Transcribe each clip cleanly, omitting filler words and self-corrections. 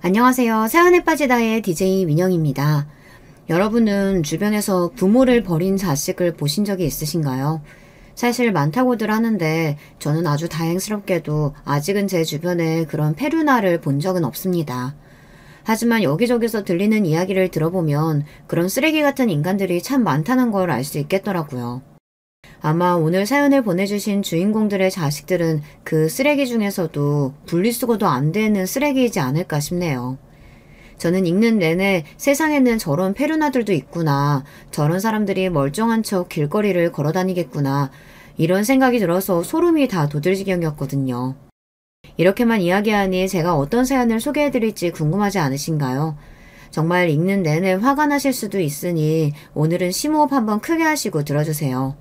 안녕하세요. 사연에 빠지다의 DJ 민영입니다. 여러분은 주변에서 부모를 버린 자식을 보신 적이 있으신가요? 사실 많다고들 하는데 저는 아주 다행스럽게도 아직은 제 주변에 그런 페루나를 본 적은 없습니다. 하지만 여기저기서 들리는 이야기를 들어보면 그런 쓰레기 같은 인간들이 참 많다는 걸 알 수 있겠더라고요. 아마 오늘 사연을 보내주신 주인공들의 자식들은 그 쓰레기 중에서도 분리수거도 안 되는 쓰레기이지 않을까 싶네요. 저는 읽는 내내 세상에는 저런 페루나들도 있구나, 저런 사람들이 멀쩡한 척 길거리를 걸어다니겠구나, 이런 생각이 들어서 소름이 다 돋을 지경이었거든요. 이렇게만 이야기하니 제가 어떤 사연을 소개해드릴지 궁금하지 않으신가요? 정말 읽는 내내 화가 나실 수도 있으니 오늘은 심호흡 한번 크게 하시고 들어주세요.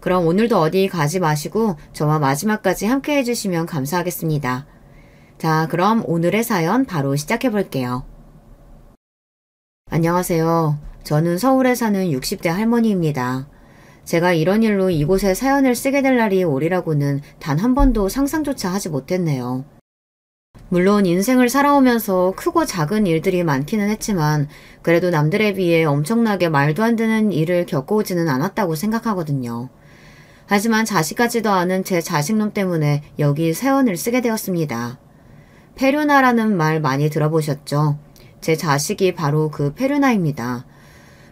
그럼 오늘도 어디 가지 마시고 저와 마지막까지 함께 해주시면 감사하겠습니다. 자, 그럼 오늘의 사연 바로 시작해 볼게요. 안녕하세요. 저는 서울에 사는 60대 할머니입니다. 제가 이런 일로 이곳에 사연을 쓰게 될 날이 오리라고는 단 한 번도 상상조차 하지 못했네요. 물론 인생을 살아오면서 크고 작은 일들이 많기는 했지만 그래도 남들에 비해 엄청나게 말도 안 되는 일을 겪어오지는 않았다고 생각하거든요. 하지만 자식 같지도 않은 제 자식놈 때문에 여기 사연을 쓰게 되었습니다. 페루나라는 말 많이 들어보셨죠? 제 자식이 바로 그 페루나입니다.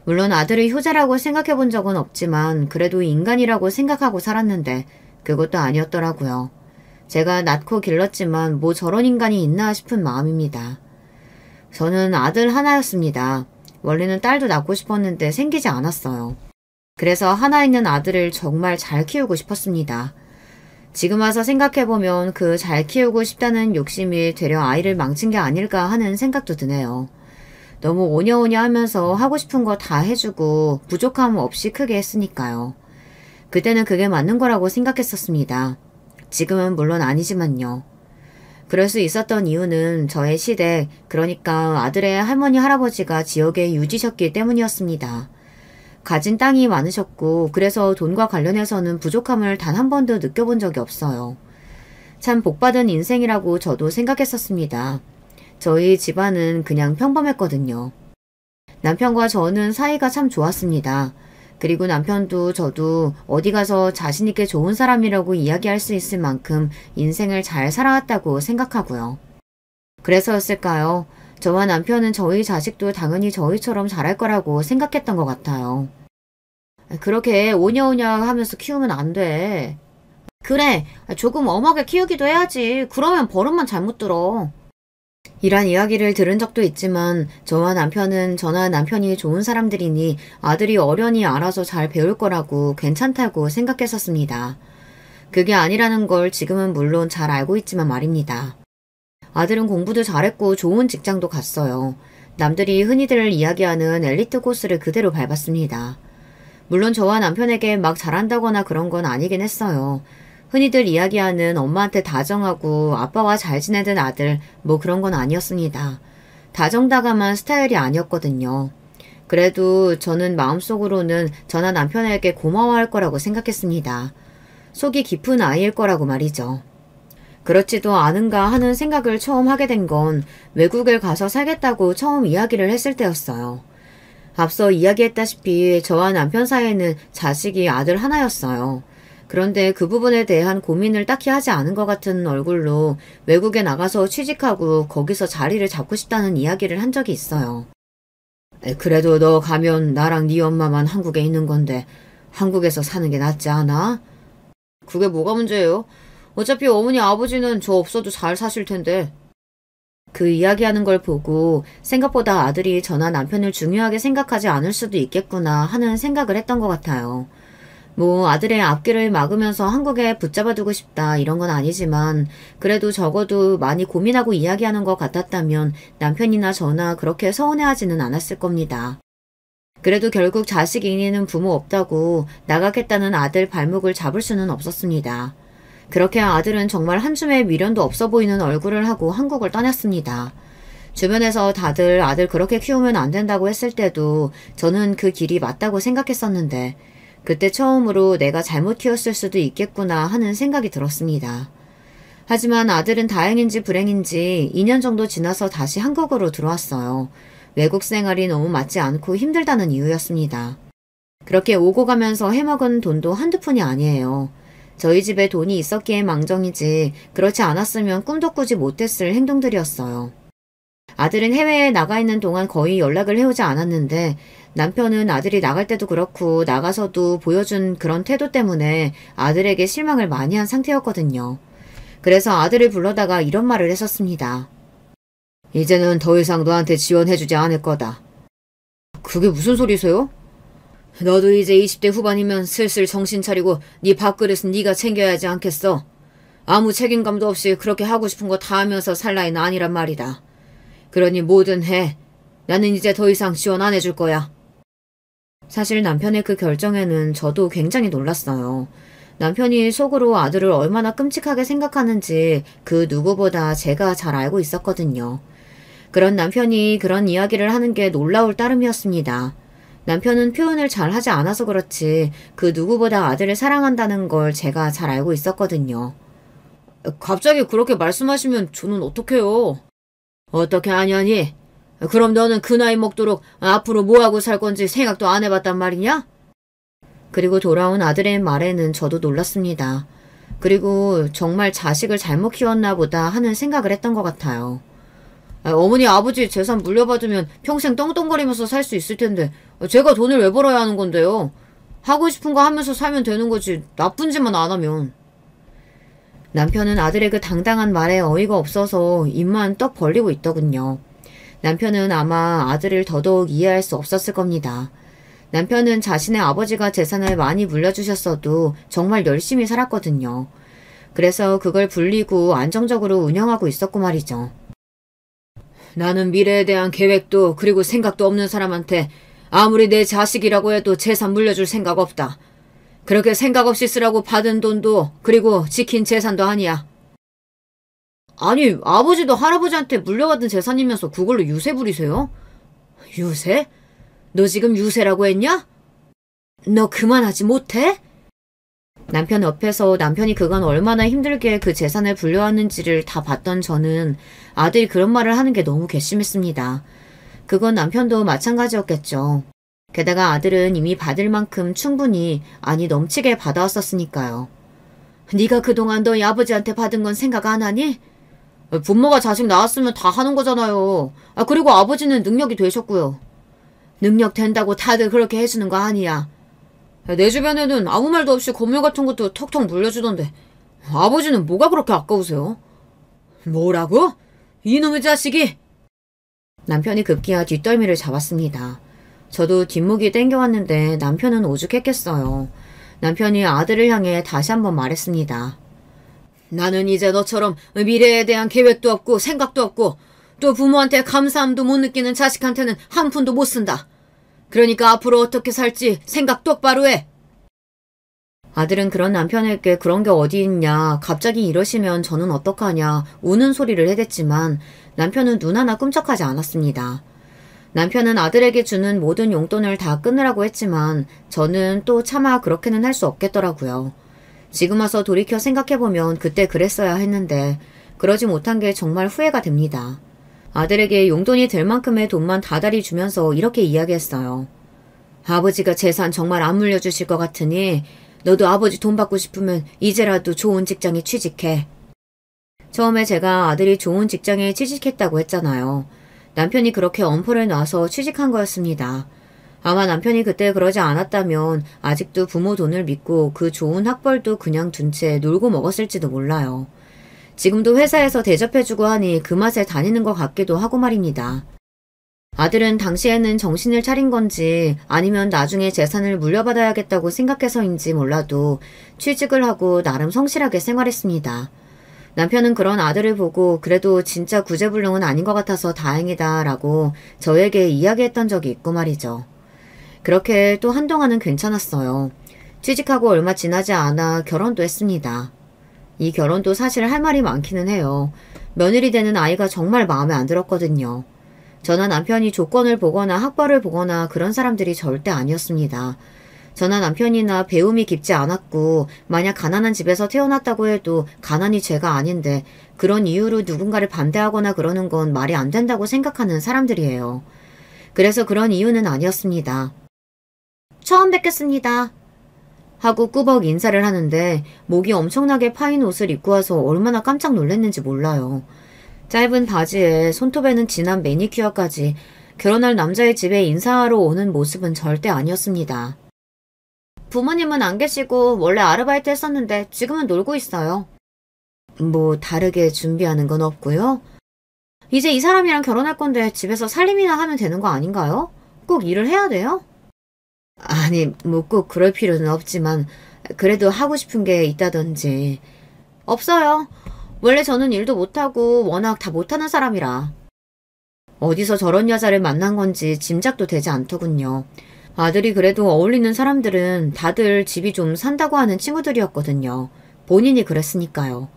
물론 아들을 효자라고 생각해 본 적은 없지만 그래도 인간이라고 생각하고 살았는데 그것도 아니었더라고요. 제가 낳고 길렀지만 뭐 저런 인간이 있나 싶은 마음입니다. 저는 아들 하나였습니다. 원래는 딸도 낳고 싶었는데 생기지 않았어요. 그래서 하나 있는 아들을 정말 잘 키우고 싶었습니다. 지금 와서 생각해보면 그 잘 키우고 싶다는 욕심이 되려 아이를 망친 게 아닐까 하는 생각도 드네요. 너무 오냐오냐 하면서 하고 싶은 거 다 해주고 부족함 없이 크게 했으니까요. 그때는 그게 맞는 거라고 생각했었습니다. 지금은 물론 아니지만요. 그럴 수 있었던 이유는 저의 시댁, 그러니까 아들의 할머니 할아버지가 지역에 유지셨기 때문이었습니다. 가진 땅이 많으셨고 그래서 돈과 관련해서는 부족함을 단 한 번도 느껴본 적이 없어요. 참 복받은 인생이라고 저도 생각했었습니다. 저희 집안은 그냥 평범했거든요. 남편과 저는 사이가 참 좋았습니다. 그리고 남편도 저도 어디 가서 자신있게 좋은 사람이라고 이야기할 수 있을 만큼 인생을 잘 살아왔다고 생각하고요. 그래서였을까요? 저와 남편은 저희 자식도 당연히 저희처럼 잘할 거라고 생각했던 것 같아요. 그렇게 오냐오냐 하면서 키우면 안 돼. 그래, 조금 엄하게 키우기도 해야지. 그러면 버릇만 잘못 들어. 이란 이야기를 들은 적도 있지만 저나 남편이 좋은 사람들이니 아들이 어련히 알아서 잘 배울 거라고 괜찮다고 생각했었습니다. 그게 아니라는 걸 지금은 물론 잘 알고 있지만 말입니다. 아들은 공부도 잘했고 좋은 직장도 갔어요. 남들이 흔히들 이야기하는 엘리트 코스를 그대로 밟았습니다. 물론 저와 남편에게 막 잘한다거나 그런 건 아니긴 했어요. 흔히들 이야기하는 엄마한테 다정하고 아빠와 잘 지내던 아들 뭐 그런 건 아니었습니다. 다정다감한 스타일이 아니었거든요. 그래도 저는 마음속으로는 저나 남편에게 고마워할 거라고 생각했습니다. 속이 깊은 아이일 거라고 말이죠. 그렇지도 않은가 하는 생각을 처음 하게 된 건 외국을 가서 살겠다고 처음 이야기를 했을 때였어요. 앞서 이야기했다시피 저와 남편 사이에는 자식이 아들 하나였어요. 그런데 그 부분에 대한 고민을 딱히 하지 않은 것 같은 얼굴로 외국에 나가서 취직하고 거기서 자리를 잡고 싶다는 이야기를 한 적이 있어요. 그래도 너 가면 나랑 네 엄마만 한국에 있는 건데 한국에서 사는 게 낫지 않아? 그게 뭐가 문제예요? 어차피 어머니 아버지는 저 없어도 잘 사실 텐데. 그 이야기하는 걸 보고 생각보다 아들이 저나 남편을 중요하게 생각하지 않을 수도 있겠구나 하는 생각을 했던 것 같아요. 뭐 아들의 앞길을 막으면서 한국에 붙잡아두고 싶다 이런 건 아니지만 그래도 적어도 많이 고민하고 이야기하는 것 같았다면 남편이나 저나 그렇게 서운해하지는 않았을 겁니다. 그래도 결국 자식 인이는 부모 없다고 나가겠다는 아들 발목을 잡을 수는 없었습니다. 그렇게 아들은 정말 한 줌의 미련도 없어 보이는 얼굴을 하고 한국을 떠났습니다. 주변에서 다들 아들 그렇게 키우면 안 된다고 했을 때도 저는 그 길이 맞다고 생각했었는데 그때 처음으로 내가 잘못 키웠을 수도 있겠구나 하는 생각이 들었습니다. 하지만 아들은 다행인지 불행인지 2년 정도 지나서 다시 한국으로 들어왔어요. 외국 생활이 너무 맞지 않고 힘들다는 이유였습니다. 그렇게 오고 가면서 해먹은 돈도 한두 푼이 아니에요. 저희 집에 돈이 있었기에 망정이지 그렇지 않았으면 꿈도 꾸지 못했을 행동들이었어요. 아들은 해외에 나가 있는 동안 거의 연락을 해오지 않았는데 남편은 아들이 나갈 때도 그렇고 나가서도 보여준 그런 태도 때문에 아들에게 실망을 많이 한 상태였거든요. 그래서 아들을 불러다가 이런 말을 했었습니다. 이제는 더 이상 너한테 지원해주지 않을 거다. 그게 무슨 소리세요? 너도 이제 20대 후반이면 슬슬 정신 차리고 네 밥그릇은 네가 챙겨야지 않겠어? 아무 책임감도 없이 그렇게 하고 싶은 거 다 하면서 살 나이는 아니란 말이다. 그러니 뭐든 해. 나는 이제 더 이상 지원 안 해줄 거야. 사실 남편의 그 결정에는 저도 굉장히 놀랐어요. 남편이 속으로 아들을 얼마나 끔찍하게 생각하는지 그 누구보다 제가 잘 알고 있었거든요. 그런 남편이 그런 이야기를 하는 게 놀라울 따름이었습니다. 남편은 표현을 잘 하지 않아서 그렇지 그 누구보다 아들을 사랑한다는 걸 제가 잘 알고 있었거든요. 갑자기 그렇게 말씀하시면 저는 어떡해요? 어떻게 하냐니? 그럼 너는 그 나이 먹도록 앞으로 뭐하고 살 건지 생각도 안 해봤단 말이냐? 그리고 돌아온 아들의 말에는 저도 놀랐습니다. 그리고 정말 자식을 잘못 키웠나 보다 하는 생각을 했던 것 같아요. 어머니 아버지 재산 물려받으면 평생 떵떵거리면서 살 수 있을 텐데 제가 돈을 왜 벌어야 하는 건데요? 하고 싶은 거 하면서 살면 되는 거지 나쁜 짓만 안 하면. 남편은 아들의 그 당당한 말에 어이가 없어서 입만 떡 벌리고 있더군요. 남편은 아마 아들을 더더욱 이해할 수 없었을 겁니다. 남편은 자신의 아버지가 재산을 많이 물려주셨어도 정말 열심히 살았거든요. 그래서 그걸 불리고 안정적으로 운영하고 있었고 말이죠. 나는 미래에 대한 계획도 그리고 생각도 없는 사람한테 아무리 내 자식이라고 해도 재산 물려줄 생각 없다. 그렇게 생각 없이 쓰라고 받은 돈도 그리고 지킨 재산도 아니야. 아니 아버지도 할아버지한테 물려받은 재산이면서 그걸로 유세 부리세요? 유세? 너 지금 유세라고 했냐? 너 그만하지 못해? 남편 옆에서 남편이 그간 얼마나 힘들게 그 재산을 불려왔는지를 다 봤던 저는 아들이 그런 말을 하는 게 너무 괘씸했습니다. 그건 남편도 마찬가지였겠죠. 게다가 아들은 이미 받을 만큼 충분히 아니 넘치게 받아왔었으니까요. 네가 그동안 너희 아버지한테 받은 건 생각 안 하니? 부모가 자식 낳았으면 다 하는 거잖아요. 그리고 아버지는 능력이 되셨고요. 능력 된다고 다들 그렇게 해주는 거 아니야. 내 주변에는 아무 말도 없이 건물 같은 것도 턱턱 물려주던데 아버지는 뭐가 그렇게 아까우세요? 뭐라고? 이놈의 자식이! 남편이 급기야 뒷덜미를 잡았습니다. 저도 뒷목이 땡겨왔는데 남편은 오죽했겠어요. 남편이 아들을 향해 다시 한번 말했습니다. 나는 이제 너처럼 미래에 대한 계획도 없고 생각도 없고 또 부모한테 감사함도 못 느끼는 자식한테는 한 푼도 못 쓴다. 그러니까 앞으로 어떻게 살지 생각 똑바로 해. 아들은 그런 남편에게 그런 게 어디 있냐, 갑자기 이러시면 저는 어떡하냐 우는 소리를 해댔지만 남편은 눈 하나 끔찍하지 않았습니다. 남편은 아들에게 주는 모든 용돈을 다 끊으라고 했지만 저는 또 차마 그렇게는 할 수 없겠더라고요. 지금 와서 돌이켜 생각해보면 그때 그랬어야 했는데 그러지 못한 게 정말 후회가 됩니다. 아들에게 용돈이 될 만큼의 돈만 다달이 주면서 이렇게 이야기했어요. 아버지가 재산 정말 안 물려주실 것 같으니 너도 아버지 돈 받고 싶으면 이제라도 좋은 직장에 취직해. 처음에 제가 아들이 좋은 직장에 취직했다고 했잖아요. 남편이 그렇게 엄포를 놔서 취직한 거였습니다. 아마 남편이 그때 그러지 않았다면 아직도 부모 돈을 믿고 그 좋은 학벌도 그냥 둔 채 놀고 먹었을지도 몰라요. 지금도 회사에서 대접해주고 하니 그 맛에 다니는 것 같기도 하고 말입니다. 아들은 당시에는 정신을 차린 건지 아니면 나중에 재산을 물려받아야겠다고 생각해서인지 몰라도 취직을 하고 나름 성실하게 생활했습니다. 남편은 그런 아들을 보고 그래도 진짜 구제불능은 아닌 것 같아서 다행이다 라고 저에게 이야기했던 적이 있고 말이죠. 그렇게 또 한동안은 괜찮았어요. 취직하고 얼마 지나지 않아 결혼도 했습니다. 이 결혼도 사실 할 말이 많기는 해요. 며느리 되는 아이가 정말 마음에 안 들었거든요. 저나 남편이 조건을 보거나 학벌을 보거나 그런 사람들이 절대 아니었습니다. 저나 남편이나 배움이 깊지 않았고 만약 가난한 집에서 태어났다고 해도 가난이 죄가 아닌데 그런 이유로 누군가를 반대하거나 그러는 건 말이 안 된다고 생각하는 사람들이에요. 그래서 그런 이유는 아니었습니다. 처음 뵙겠습니다. 하고 꾸벅 인사를 하는데 목이 엄청나게 파인 옷을 입고 와서 얼마나 깜짝 놀랐는지 몰라요. 짧은 바지에 손톱에는 진한 매니큐어까지 결혼할 남자의 집에 인사하러 오는 모습은 절대 아니었습니다. 부모님은 안 계시고 원래 아르바이트 했었는데 지금은 놀고 있어요. 뭐 다르게 준비하는 건 없고요. 이제 이 사람이랑 결혼할 건데 집에서 살림이나 하면 되는 거 아닌가요? 꼭 일을 해야 돼요? 아니, 뭐 꼭 그럴 필요는 없지만 그래도 하고 싶은 게 있다든지. 없어요. 원래 저는 일도 못하고 워낙 다 못하는 사람이라. 어디서 저런 여자를 만난 건지 짐작도 되지 않더군요. 아들이 그래도 어울리는 사람들은 다들 집이 좀 산다고 하는 친구들이었거든요. 본인이 그랬으니까요.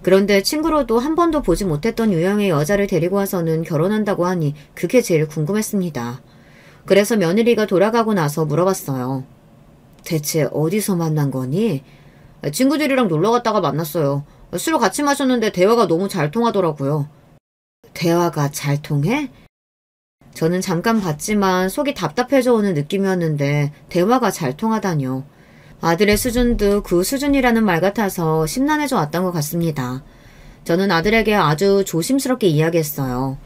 그런데 친구로도 한 번도 보지 못했던 유형의 여자를 데리고 와서는 결혼한다고 하니 그게 제일 궁금했습니다. 그래서 며느리가 돌아가고 나서 물어봤어요. 대체 어디서 만난 거니? 친구들이랑 놀러 갔다가 만났어요. 술 같이 마셨는데 대화가 너무 잘 통하더라고요. 대화가 잘 통해? 저는 잠깐 봤지만 속이 답답해져 오는 느낌이었는데 대화가 잘 통하다뇨. 아들의 수준도 그 수준이라는 말 같아서 심란해져 왔던 것 같습니다. 저는 아들에게 아주 조심스럽게 이야기했어요.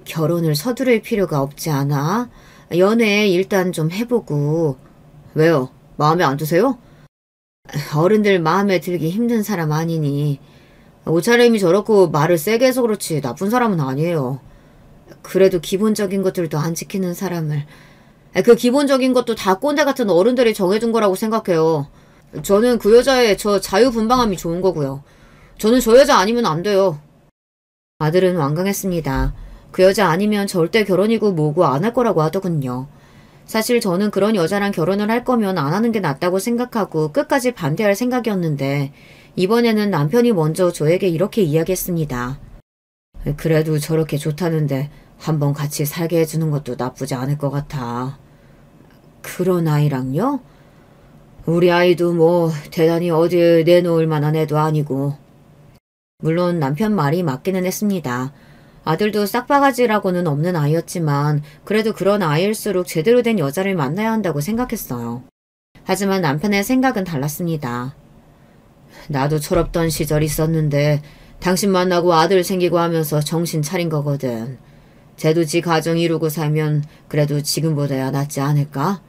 결혼을 서두를 필요가 없지 않아? 연애 일단 좀 해보고. 왜요? 마음에 안 드세요? 어른들 마음에 들기 힘든 사람 아니니. 옷차림이 저렇고 말을 세게 해서 그렇지 나쁜 사람은 아니에요. 그래도 기본적인 것들도 안 지키는 사람을. 그 기본적인 것도 다 꼰대 같은 어른들이 정해준 거라고 생각해요. 저는 그 여자의 저 자유분방함이 좋은 거고요. 저는 저 여자 아니면 안 돼요. 아들은 완강했습니다. 그 여자 아니면 절대 결혼이고 뭐고 안 할 거라고 하더군요. 사실 저는 그런 여자랑 결혼을 할 거면 안 하는 게 낫다고 생각하고 끝까지 반대할 생각이었는데 이번에는 남편이 먼저 저에게 이렇게 이야기했습니다. 그래도 저렇게 좋다는데 한번 같이 살게 해주는 것도 나쁘지 않을 것 같아. 그런 아이랑요? 우리 아이도 뭐 대단히 어딜 내놓을 만한 애도 아니고. 물론 남편 말이 맞기는 했습니다. 아들도 싹바가지라고는 없는 아이였지만 그래도 그런 아이일수록 제대로 된 여자를 만나야 한다고 생각했어요. 하지만 남편의 생각은 달랐습니다. 나도 철없던 시절 있었는데 당신 만나고 아들 생기고 하면서 정신 차린 거거든. 쟤도 지 가정 이루고 살면 그래도 지금보다야 낫지 않을까?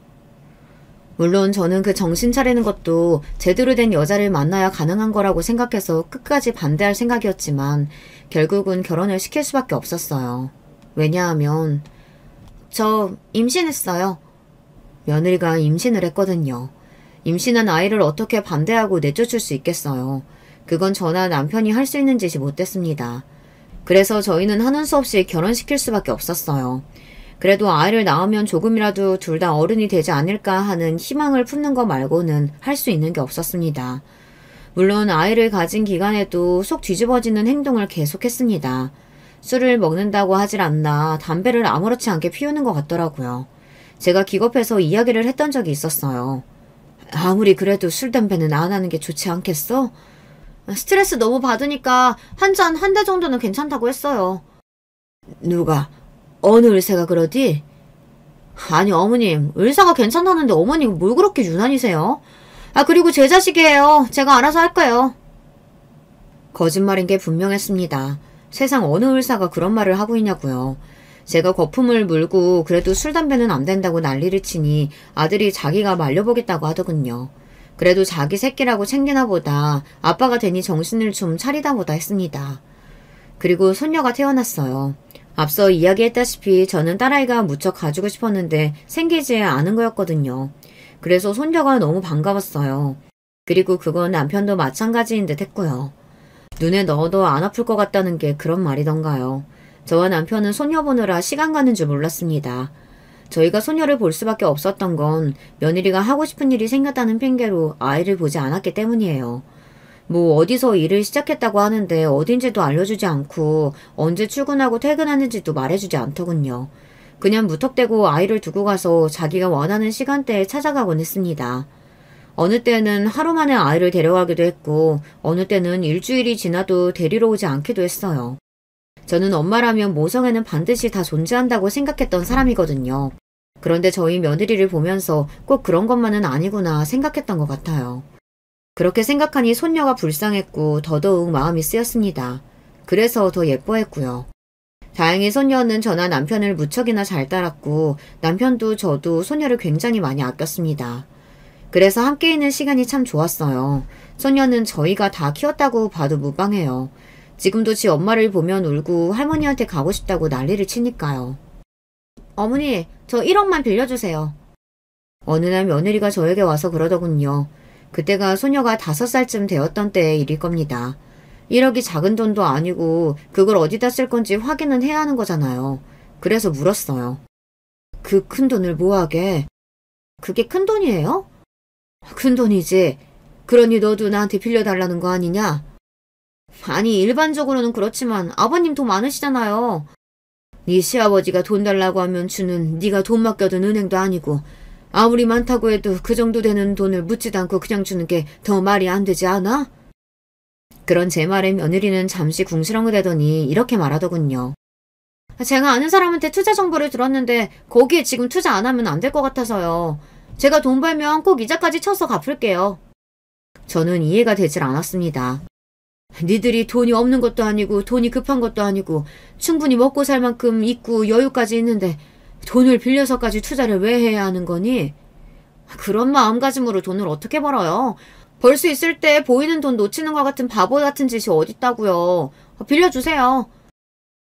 물론 저는 그 정신 차리는 것도 제대로 된 여자를 만나야 가능한 거라고 생각해서 끝까지 반대할 생각이었지만 결국은 결혼을 시킬 수밖에 없었어요. 왜냐하면 저 임신했어요. 며느리가 임신을 했거든요. 임신한 아이를 어떻게 반대하고 내쫓을 수 있겠어요. 그건 저나 남편이 할 수 있는 짓이 못됐습니다. 그래서 저희는 하는 수 없이 결혼시킬 수밖에 없었어요. 그래도 아이를 낳으면 조금이라도 둘 다 어른이 되지 않을까 하는 희망을 품는 거 말고는 할 수 있는 게 없었습니다. 물론 아이를 가진 기간에도 속 뒤집어지는 행동을 계속했습니다. 술을 먹는다고 하질 않나 담배를 아무렇지 않게 피우는 것 같더라고요. 제가 기겁해서 이야기를 했던 적이 있었어요. 아무리 그래도 술, 담배는 안 하는 게 좋지 않겠어? 스트레스 너무 받으니까 한 잔 한 대 정도는 괜찮다고 했어요. 누가? 어느 의사가 그러디? 아니 어머님, 의사가 괜찮다는데 어머니 뭘 그렇게 유난이세요? 그리고 제 자식이에요. 제가 알아서 할까요? 거짓말인 게 분명했습니다. 세상 어느 의사가 그런 말을 하고 있냐고요. 제가 거품을 물고 그래도 술, 담배는 안 된다고 난리를 치니 아들이 자기가 말려보겠다고 하더군요. 그래도 자기 새끼라고 챙기나 보다 아빠가 되니 정신을 좀 차리다 보다 했습니다. 그리고 손녀가 태어났어요. 앞서 이야기했다시피 저는 딸아이가 무척 가지고 싶었는데 생기지 않은 거였거든요. 그래서 손녀가 너무 반가웠어요. 그리고 그건 남편도 마찬가지인 듯 했고요. 눈에 넣어도 안 아플 것 같다는 게 그런 말이던가요. 저와 남편은 손녀 보느라 시간 가는 줄 몰랐습니다. 저희가 손녀를 볼 수밖에 없었던 건 며느리가 하고 싶은 일이 생겼다는 핑계로 아이를 보지 않았기 때문이에요. 뭐 어디서 일을 시작했다고 하는데 어딘지도 알려주지 않고 언제 출근하고 퇴근하는지도 말해주지 않더군요. 그냥 무턱대고 아이를 두고 가서 자기가 원하는 시간대에 찾아가곤 했습니다. 어느 때는 하루 만에 아이를 데려가기도 했고 어느 때는 일주일이 지나도 데리러 오지 않기도 했어요. 저는 엄마라면 모성애는 반드시 다 존재한다고 생각했던 사람이거든요. 그런데 저희 며느리를 보면서 꼭 그런 것만은 아니구나 생각했던 것 같아요. 그렇게 생각하니 손녀가 불쌍했고 더더욱 마음이 쓰였습니다. 그래서 더 예뻐했고요. 다행히 손녀는 저나 남편을 무척이나 잘 따랐고 남편도 저도 손녀를 굉장히 많이 아꼈습니다. 그래서 함께 있는 시간이 참 좋았어요. 손녀는 저희가 다 키웠다고 봐도 무방해요. 지금도 지 엄마를 보면 울고 할머니한테 가고 싶다고 난리를 치니까요. 어머니, 저 1억만 빌려주세요. 어느 날 며느리가 저에게 와서 그러더군요. 그때가 소녀가 5살쯤 되었던 때의 일일 겁니다. 1억이 작은 돈도 아니고 그걸 어디다 쓸 건지 확인은 해야 하는 거잖아요. 그래서 물었어요. 그 큰 돈을 뭐하게? 그게 큰 돈이에요? 큰 돈이지. 그러니 너도 나한테 빌려달라는 거 아니냐? 아니 일반적으로는 그렇지만 아버님 돈 많으시잖아요. 네 시아버지가 돈 달라고 하면 주는 네가 돈 맡겨둔 은행도 아니고 아무리 많다고 해도 그 정도 되는 돈을 묻지도 않고 그냥 주는 게 더 말이 안 되지 않아? 그런 제 말에 며느리는 잠시 궁시렁대더니 이렇게 말하더군요. 제가 아는 사람한테 투자 정보를 들었는데 거기에 지금 투자 안 하면 안 될 것 같아서요. 제가 돈 벌면 꼭 이자까지 쳐서 갚을게요. 저는 이해가 되질 않았습니다. 니들이 돈이 없는 것도 아니고 돈이 급한 것도 아니고 충분히 먹고 살 만큼 있고 여유까지 있는데 돈을 빌려서까지 투자를 왜 해야 하는 거니? 그런 마음가짐으로 돈을 어떻게 벌어요? 벌 수 있을 때 보이는 돈 놓치는 것 같은 바보 같은 짓이 어딨다고요. 빌려주세요.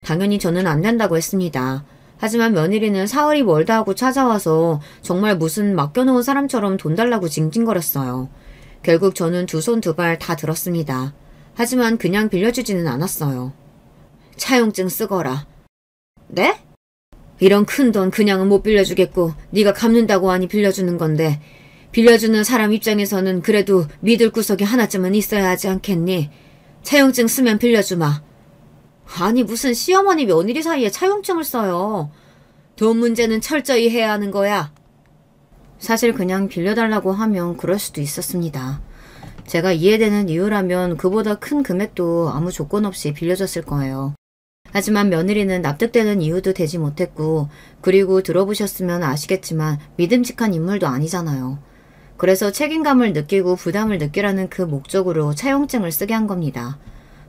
당연히 저는 안 된다고 했습니다. 하지만 며느리는 사흘이 멀다 하고 찾아와서 정말 무슨 맡겨놓은 사람처럼 돈 달라고 징징거렸어요. 결국 저는 두 손 두 발 다 들었습니다. 하지만 그냥 빌려주지는 않았어요. 차용증 쓰거라. 네? 이런 큰 돈 그냥은 못 빌려주겠고 네가 갚는다고 하니 빌려주는 건데 빌려주는 사람 입장에서는 그래도 믿을 구석이 하나쯤은 있어야 하지 않겠니? 차용증 쓰면 빌려주마. 아니 무슨 시어머니 며느리 사이에 차용증을 써요. 돈 문제는 철저히 해야 하는 거야. 사실 그냥 빌려달라고 하면 그럴 수도 있었습니다. 제가 이해되는 이유라면 그보다 큰 금액도 아무 조건 없이 빌려줬을 거예요. 하지만 며느리는 납득되는 이유도 되지 못했고 그리고 들어보셨으면 아시겠지만 믿음직한 인물도 아니잖아요. 그래서 책임감을 느끼고 부담을 느끼라는 그 목적으로 차용증을 쓰게 한 겁니다.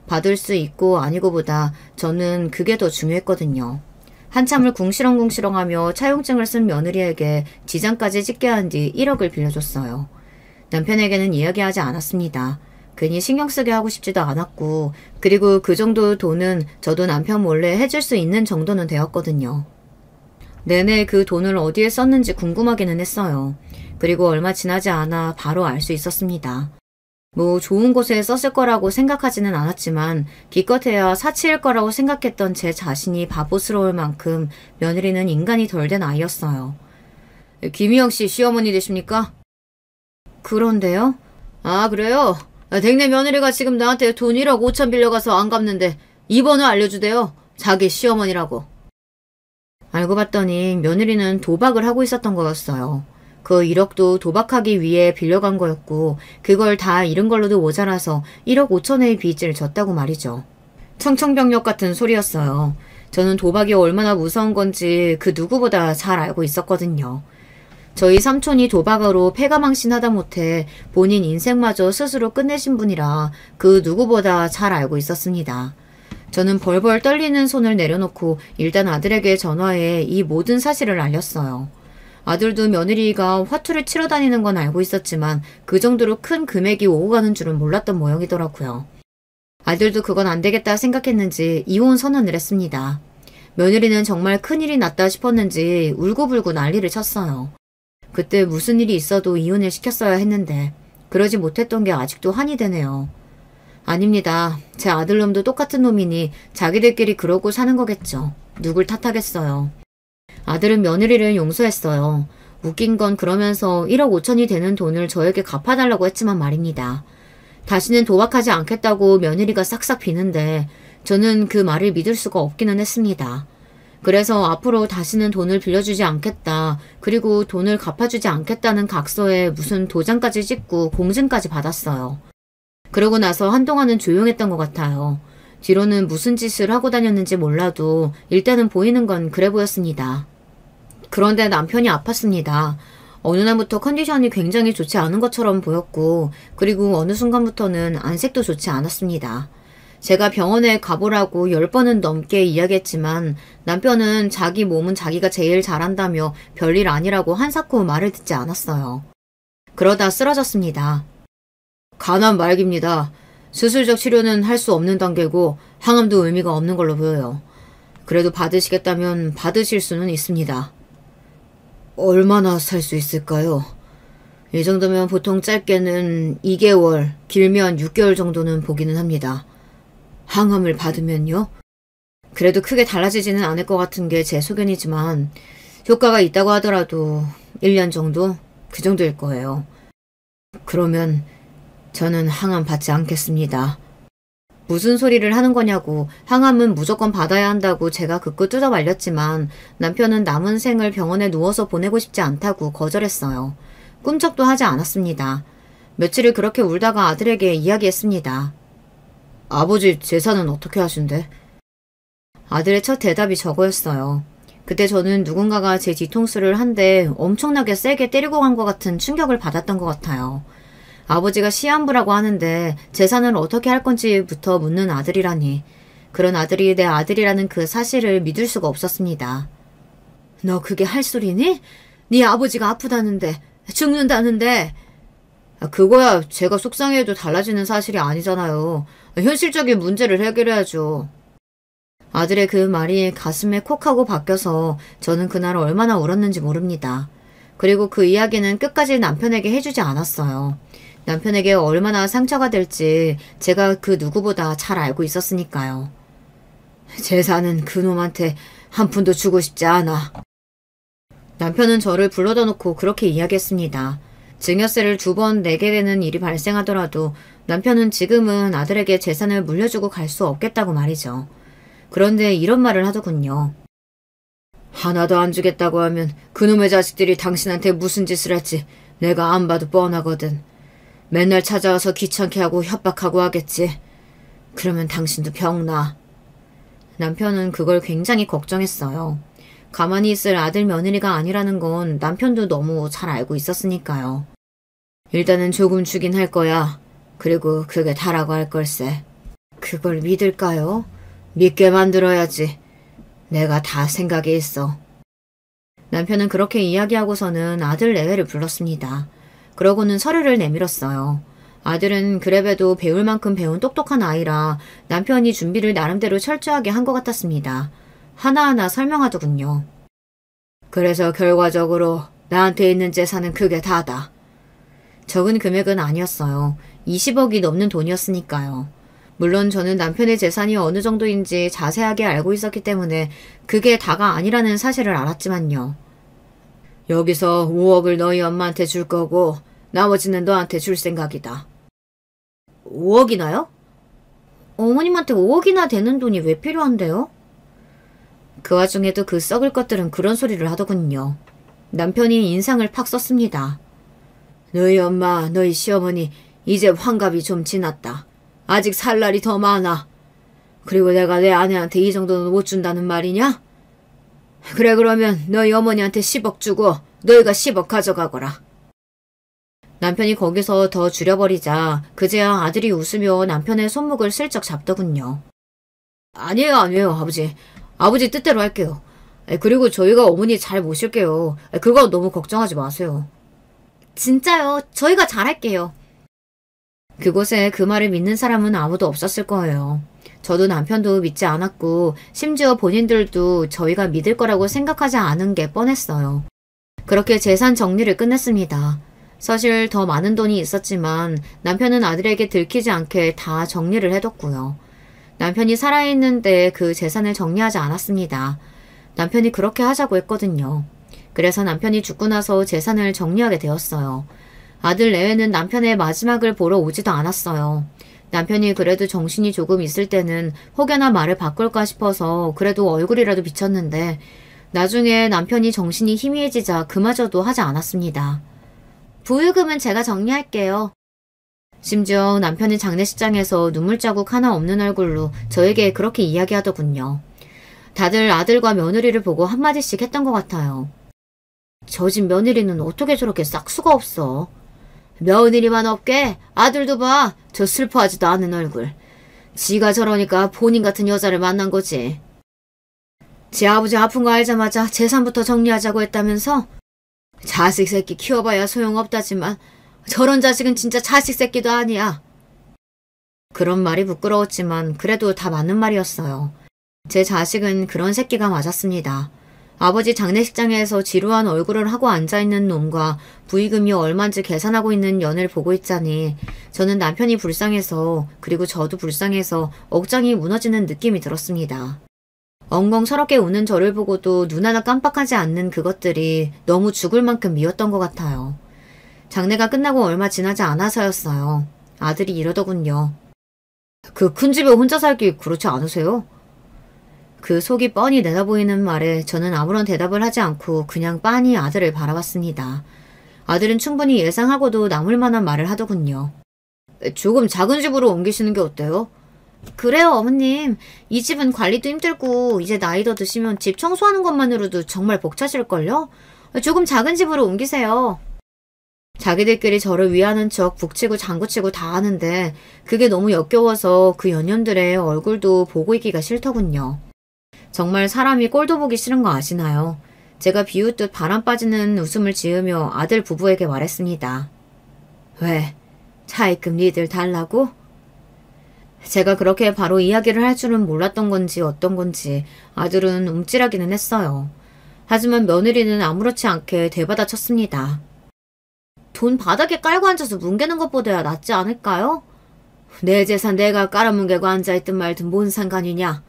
받을 수 있고 아니고보다 저는 그게 더 중요했거든요. 한참을 궁시렁궁시렁하며 차용증을 쓴 며느리에게 지장까지 찍게 한 뒤 1억을 빌려줬어요. 남편에게는 이야기하지 않았습니다. 괜히 신경 쓰게 하고 싶지도 않았고 그리고 그 정도 돈은 저도 남편 몰래 해줄 수 있는 정도는 되었거든요. 내내 그 돈을 어디에 썼는지 궁금하기는 했어요. 그리고 얼마 지나지 않아 바로 알 수 있었습니다. 뭐 좋은 곳에 썼을 거라고 생각하지는 않았지만 기껏해야 사치일 거라고 생각했던 제 자신이 바보스러울 만큼 며느리는 인간이 덜 된 아이였어요. 김희영 씨 시어머니 되십니까? 그런데요? 아 그래요? 댁내 며느리가 지금 나한테 돈 1억 5천 빌려가서 안 갚는데 이 번호 알려주대요. 자기 시어머니라고. 알고 봤더니 며느리는 도박을 하고 있었던 거였어요. 그 1억도 도박하기 위해 빌려간 거였고 그걸 다 잃은 걸로도 모자라서 1억 5천의 빚을 졌다고 말이죠. 청천벽력 같은 소리였어요. 저는 도박이 얼마나 무서운 건지 그 누구보다 잘 알고 있었거든요. 저희 삼촌이 도박으로 패가망신하다 못해 본인 인생마저 스스로 끝내신 분이라 그 누구보다 잘 알고 있었습니다. 저는 벌벌 떨리는 손을 내려놓고 일단 아들에게 전화해 이 모든 사실을 알렸어요. 아들도 며느리가 화투를 치러 다니는 건 알고 있었지만 그 정도로 큰 금액이 오고 가는 줄은 몰랐던 모양이더라고요. 아들도 그건 안 되겠다 생각했는지 이혼 선언을 했습니다. 며느리는 정말 큰일이 났다 싶었는지 울고불고 난리를 쳤어요. 그때 무슨 일이 있어도 이혼을 시켰어야 했는데 그러지 못했던 게 아직도 한이 되네요. 아닙니다. 제 아들놈도 똑같은 놈이니 자기들끼리 그러고 사는 거겠죠. 누굴 탓하겠어요. 아들은 며느리를 용서했어요. 웃긴 건 그러면서 1억 5천이 되는 돈을 저에게 갚아달라고 했지만 말입니다. 다시는 도박하지 않겠다고 며느리가 싹싹 비는데 저는 그 말을 믿을 수가 없기는 했습니다. 그래서 앞으로 다시는 돈을 빌려주지 않겠다. 그리고 돈을 갚아주지 않겠다는 각서에 무슨 도장까지 찍고 공증까지 받았어요. 그러고 나서 한동안은 조용했던 것 같아요. 뒤로는 무슨 짓을 하고 다녔는지 몰라도 일단은 보이는 건 그래 보였습니다. 그런데 남편이 아팠습니다. 어느 날부터 컨디션이 굉장히 좋지 않은 것처럼 보였고 그리고 어느 순간부터는 안색도 좋지 않았습니다. 제가 병원에 가보라고 10번은 넘게 이야기했지만 남편은 자기 몸은 자기가 제일 잘한다며 별일 아니라고 한사코 말을 듣지 않았어요. 그러다 쓰러졌습니다. 간암 말기입니다. 수술적 치료는 할 수 없는 단계고 항암도 의미가 없는 걸로 보여요. 그래도 받으시겠다면 받으실 수는 있습니다. 얼마나 살 수 있을까요? 이 정도면 보통 짧게는 2개월, 길면 6개월 정도는 보기는 합니다. 항암을 받으면요? 그래도 크게 달라지지는 않을 것 같은 게 제 소견이지만 효과가 있다고 하더라도 1년 정도? 그 정도일 거예요. 그러면 저는 항암 받지 않겠습니다. 무슨 소리를 하는 거냐고 항암은 무조건 받아야 한다고 제가 극구 뜯어 말렸지만 남편은 남은 생을 병원에 누워서 보내고 싶지 않다고 거절했어요. 꿈쩍도 하지 않았습니다. 며칠을 그렇게 울다가 아들에게 이야기했습니다. 아버지 재산은 어떻게 하신대? 아들의 첫 대답이 저거였어요. 그때 저는 누군가가 제 뒤통수를 한 대 엄청나게 세게 때리고 간 것 같은 충격을 받았던 것 같아요. 아버지가 시한부라고 하는데 재산을 어떻게 할 건지부터 묻는 아들이라니. 그런 아들이 내 아들이라는 그 사실을 믿을 수가 없었습니다. 너 그게 할 소리니? 네 아버지가 아프다는데, 죽는다는데. 그거야 제가 속상해도 달라지는 사실이 아니잖아요. 현실적인 문제를 해결해야죠. 아들의 그 말이 가슴에 콕 하고 박혀서 저는 그날 얼마나 울었는지 모릅니다. 그리고 그 이야기는 끝까지 남편에게 해주지 않았어요. 남편에게 얼마나 상처가 될지 제가 그 누구보다 잘 알고 있었으니까요. 재산은 그놈한테 한 푼도 주고 싶지 않아. 남편은 저를 불러다 놓고 그렇게 이야기했습니다. 증여세를 2번 내게 되는 일이 발생하더라도 남편은 지금은 아들에게 재산을 물려주고 갈 수 없겠다고 말이죠. 그런데 이런 말을 하더군요. 하나도 안 주겠다고 하면 그놈의 자식들이 당신한테 무슨 짓을 할지 내가 안 봐도 뻔하거든. 맨날 찾아와서 귀찮게 하고 협박하고 하겠지. 그러면 당신도 병나. 남편은 그걸 굉장히 걱정했어요. 가만히 있을 아들 며느리가 아니라는 건 남편도 너무 잘 알고 있었으니까요. 일단은 조금 주긴 할 거야. 그리고 그게 다라고 할 걸세. 그걸 믿을까요? 믿게 만들어야지. 내가 다 생각이 있어. 남편은 그렇게 이야기하고서는 아들 내외를 불렀습니다. 그러고는 서류를 내밀었어요. 아들은 그래봬도 배울 만큼 배운 똑똑한 아이라 남편이 준비를 나름대로 철저하게 한 것 같았습니다. 하나하나 설명하더군요. 그래서 결과적으로 나한테 있는 재산은 그게 다다. 적은 금액은 아니었어요. 20억이 넘는 돈이었으니까요. 물론 저는 남편의 재산이 어느 정도인지 자세하게 알고 있었기 때문에 그게 다가 아니라는 사실을 알았지만요. 여기서 5억을 너희 엄마한테 줄 거고 나머지는 너한테 줄 생각이다. 5억이나요? 어머님한테 5억이나 되는 돈이 왜 필요한데요? 그 와중에도 그 썩을 것들은 그런 소리를 하더군요. 남편이 인상을 팍 썼습니다. 너희 엄마, 너희 시어머니 이제 환갑이 좀 지났다. 아직 살 날이 더 많아. 그리고 내가 내 아내한테 이 정도는 못 준다는 말이냐? 그래 그러면 너희 어머니한테 10억 주고 너희가 10억 가져가거라. 남편이 거기서 더 줄여버리자 그제야 아들이 웃으며 남편의 손목을 슬쩍 잡더군요. 아니에요 아버지. 아버지 뜻대로 할게요. 그리고 저희가 어머니 잘 모실게요. 그거 너무 걱정하지 마세요. 진짜요. 저희가 잘할게요. 그곳에 그 말을 믿는 사람은 아무도 없었을 거예요. 저도 남편도 믿지 않았고 심지어 본인들도 저희가 믿을 거라고 생각하지 않은 게 뻔했어요. 그렇게 재산 정리를 끝냈습니다. 사실 더 많은 돈이 있었지만 남편은 아들에게 들키지 않게 다 정리를 해뒀고요. 남편이 살아있는데 그 재산을 정리하지 않았습니다. 남편이 그렇게 하자고 했거든요. 그래서 남편이 죽고 나서 재산을 정리하게 되었어요. 아들 내외는 남편의 마지막을 보러 오지도 않았어요. 남편이 그래도 정신이 조금 있을 때는 혹여나 말을 바꿀까 싶어서 그래도 얼굴이라도 비쳤는데 나중에 남편이 정신이 희미해지자 그마저도 하지 않았습니다. 부유금은 제가 정리할게요. 심지어 남편이 장례식장에서 눈물자국 하나 없는 얼굴로 저에게 그렇게 이야기하더군요. 다들 아들과 며느리를 보고 한마디씩 했던 것 같아요. 저 집 며느리는 어떻게 저렇게 싹수가 없어. 며느리만 없게 아들도 봐. 저 슬퍼하지도 않은 얼굴. 지가 저러니까 본인 같은 여자를 만난 거지. 지 아버지 아픈 거 알자마자 재산부터 정리하자고 했다면서? 자식 새끼 키워봐야 소용없다지만 저런 자식은 진짜 자식 새끼도 아니야. 그런 말이 부끄러웠지만 그래도 다 맞는 말이었어요. 제 자식은 그런 새끼가 맞았습니다. 아버지 장례식장에서 지루한 얼굴을 하고 앉아있는 놈과 부의금이 얼만지 계산하고 있는 년을 보고 있자니 저는 남편이 불쌍해서 그리고 저도 불쌍해서 억장이 무너지는 느낌이 들었습니다. 엉엉 우는 저를 보고도 눈 하나 깜빡하지 않는 그것들이 너무 죽을 만큼 미웠던 것 같아요. 장례가 끝나고 얼마 지나지 않아서였어요. 아들이 이러더군요. 그 큰 집에 혼자 살기 그렇지 않으세요? 그 속이 뻔히 내다보이는 말에 저는 아무런 대답을 하지 않고 그냥 빤히 아들을 바라봤습니다. 아들은 충분히 예상하고도 남을 만한 말을 하더군요. 조금 작은 집으로 옮기시는 게 어때요? 그래요, 어머님. 이 집은 관리도 힘들고 이제 나이 더 드시면 집 청소하는 것만으로도 정말 벅차실걸요? 조금 작은 집으로 옮기세요. 자기들끼리 저를 위하는 척 북치고 장구치고 다 하는데 그게 너무 역겨워서 그 연년들의 얼굴도 보고 있기가 싫더군요. 정말 사람이 꼴도 보기 싫은 거 아시나요? 제가 비웃듯 바람 빠지는 웃음을 지으며 아들 부부에게 말했습니다. 왜? 차입금 니들 달라고? 제가 그렇게 바로 이야기를 할 줄은 몰랐던 건지 어떤 건지 아들은 움찔하기는 했어요. 하지만 며느리는 아무렇지 않게 되받아쳤습니다. 돈 바닥에 깔고 앉아서 뭉개는 것보다야 낫지 않을까요? 내 재산 내가 깔아뭉개고 앉아있든 말든 뭔 상관이냐.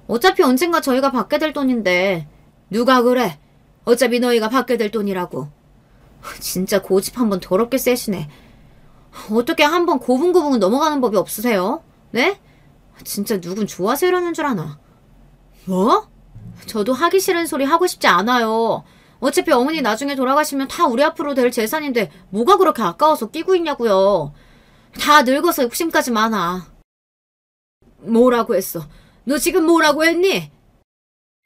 어차피 언젠가 저희가 받게 될 돈인데 누가 그래? 어차피 너희가 받게 될 돈이라고. 진짜 고집 한번 더럽게 세시네. 어떻게 한번 고분고분 넘어가는 법이 없으세요? 네? 진짜 누군 좋아서 이러는 줄 아나. 뭐? 저도 하기 싫은 소리 하고 싶지 않아요. 어차피 어머니 나중에 돌아가시면 다 우리 앞으로 될 재산인데 뭐가 그렇게 아까워서 끼고 있냐고요. 다 늙어서 욕심까지 많아. 뭐라고 했어? 너 지금 뭐라고 했니?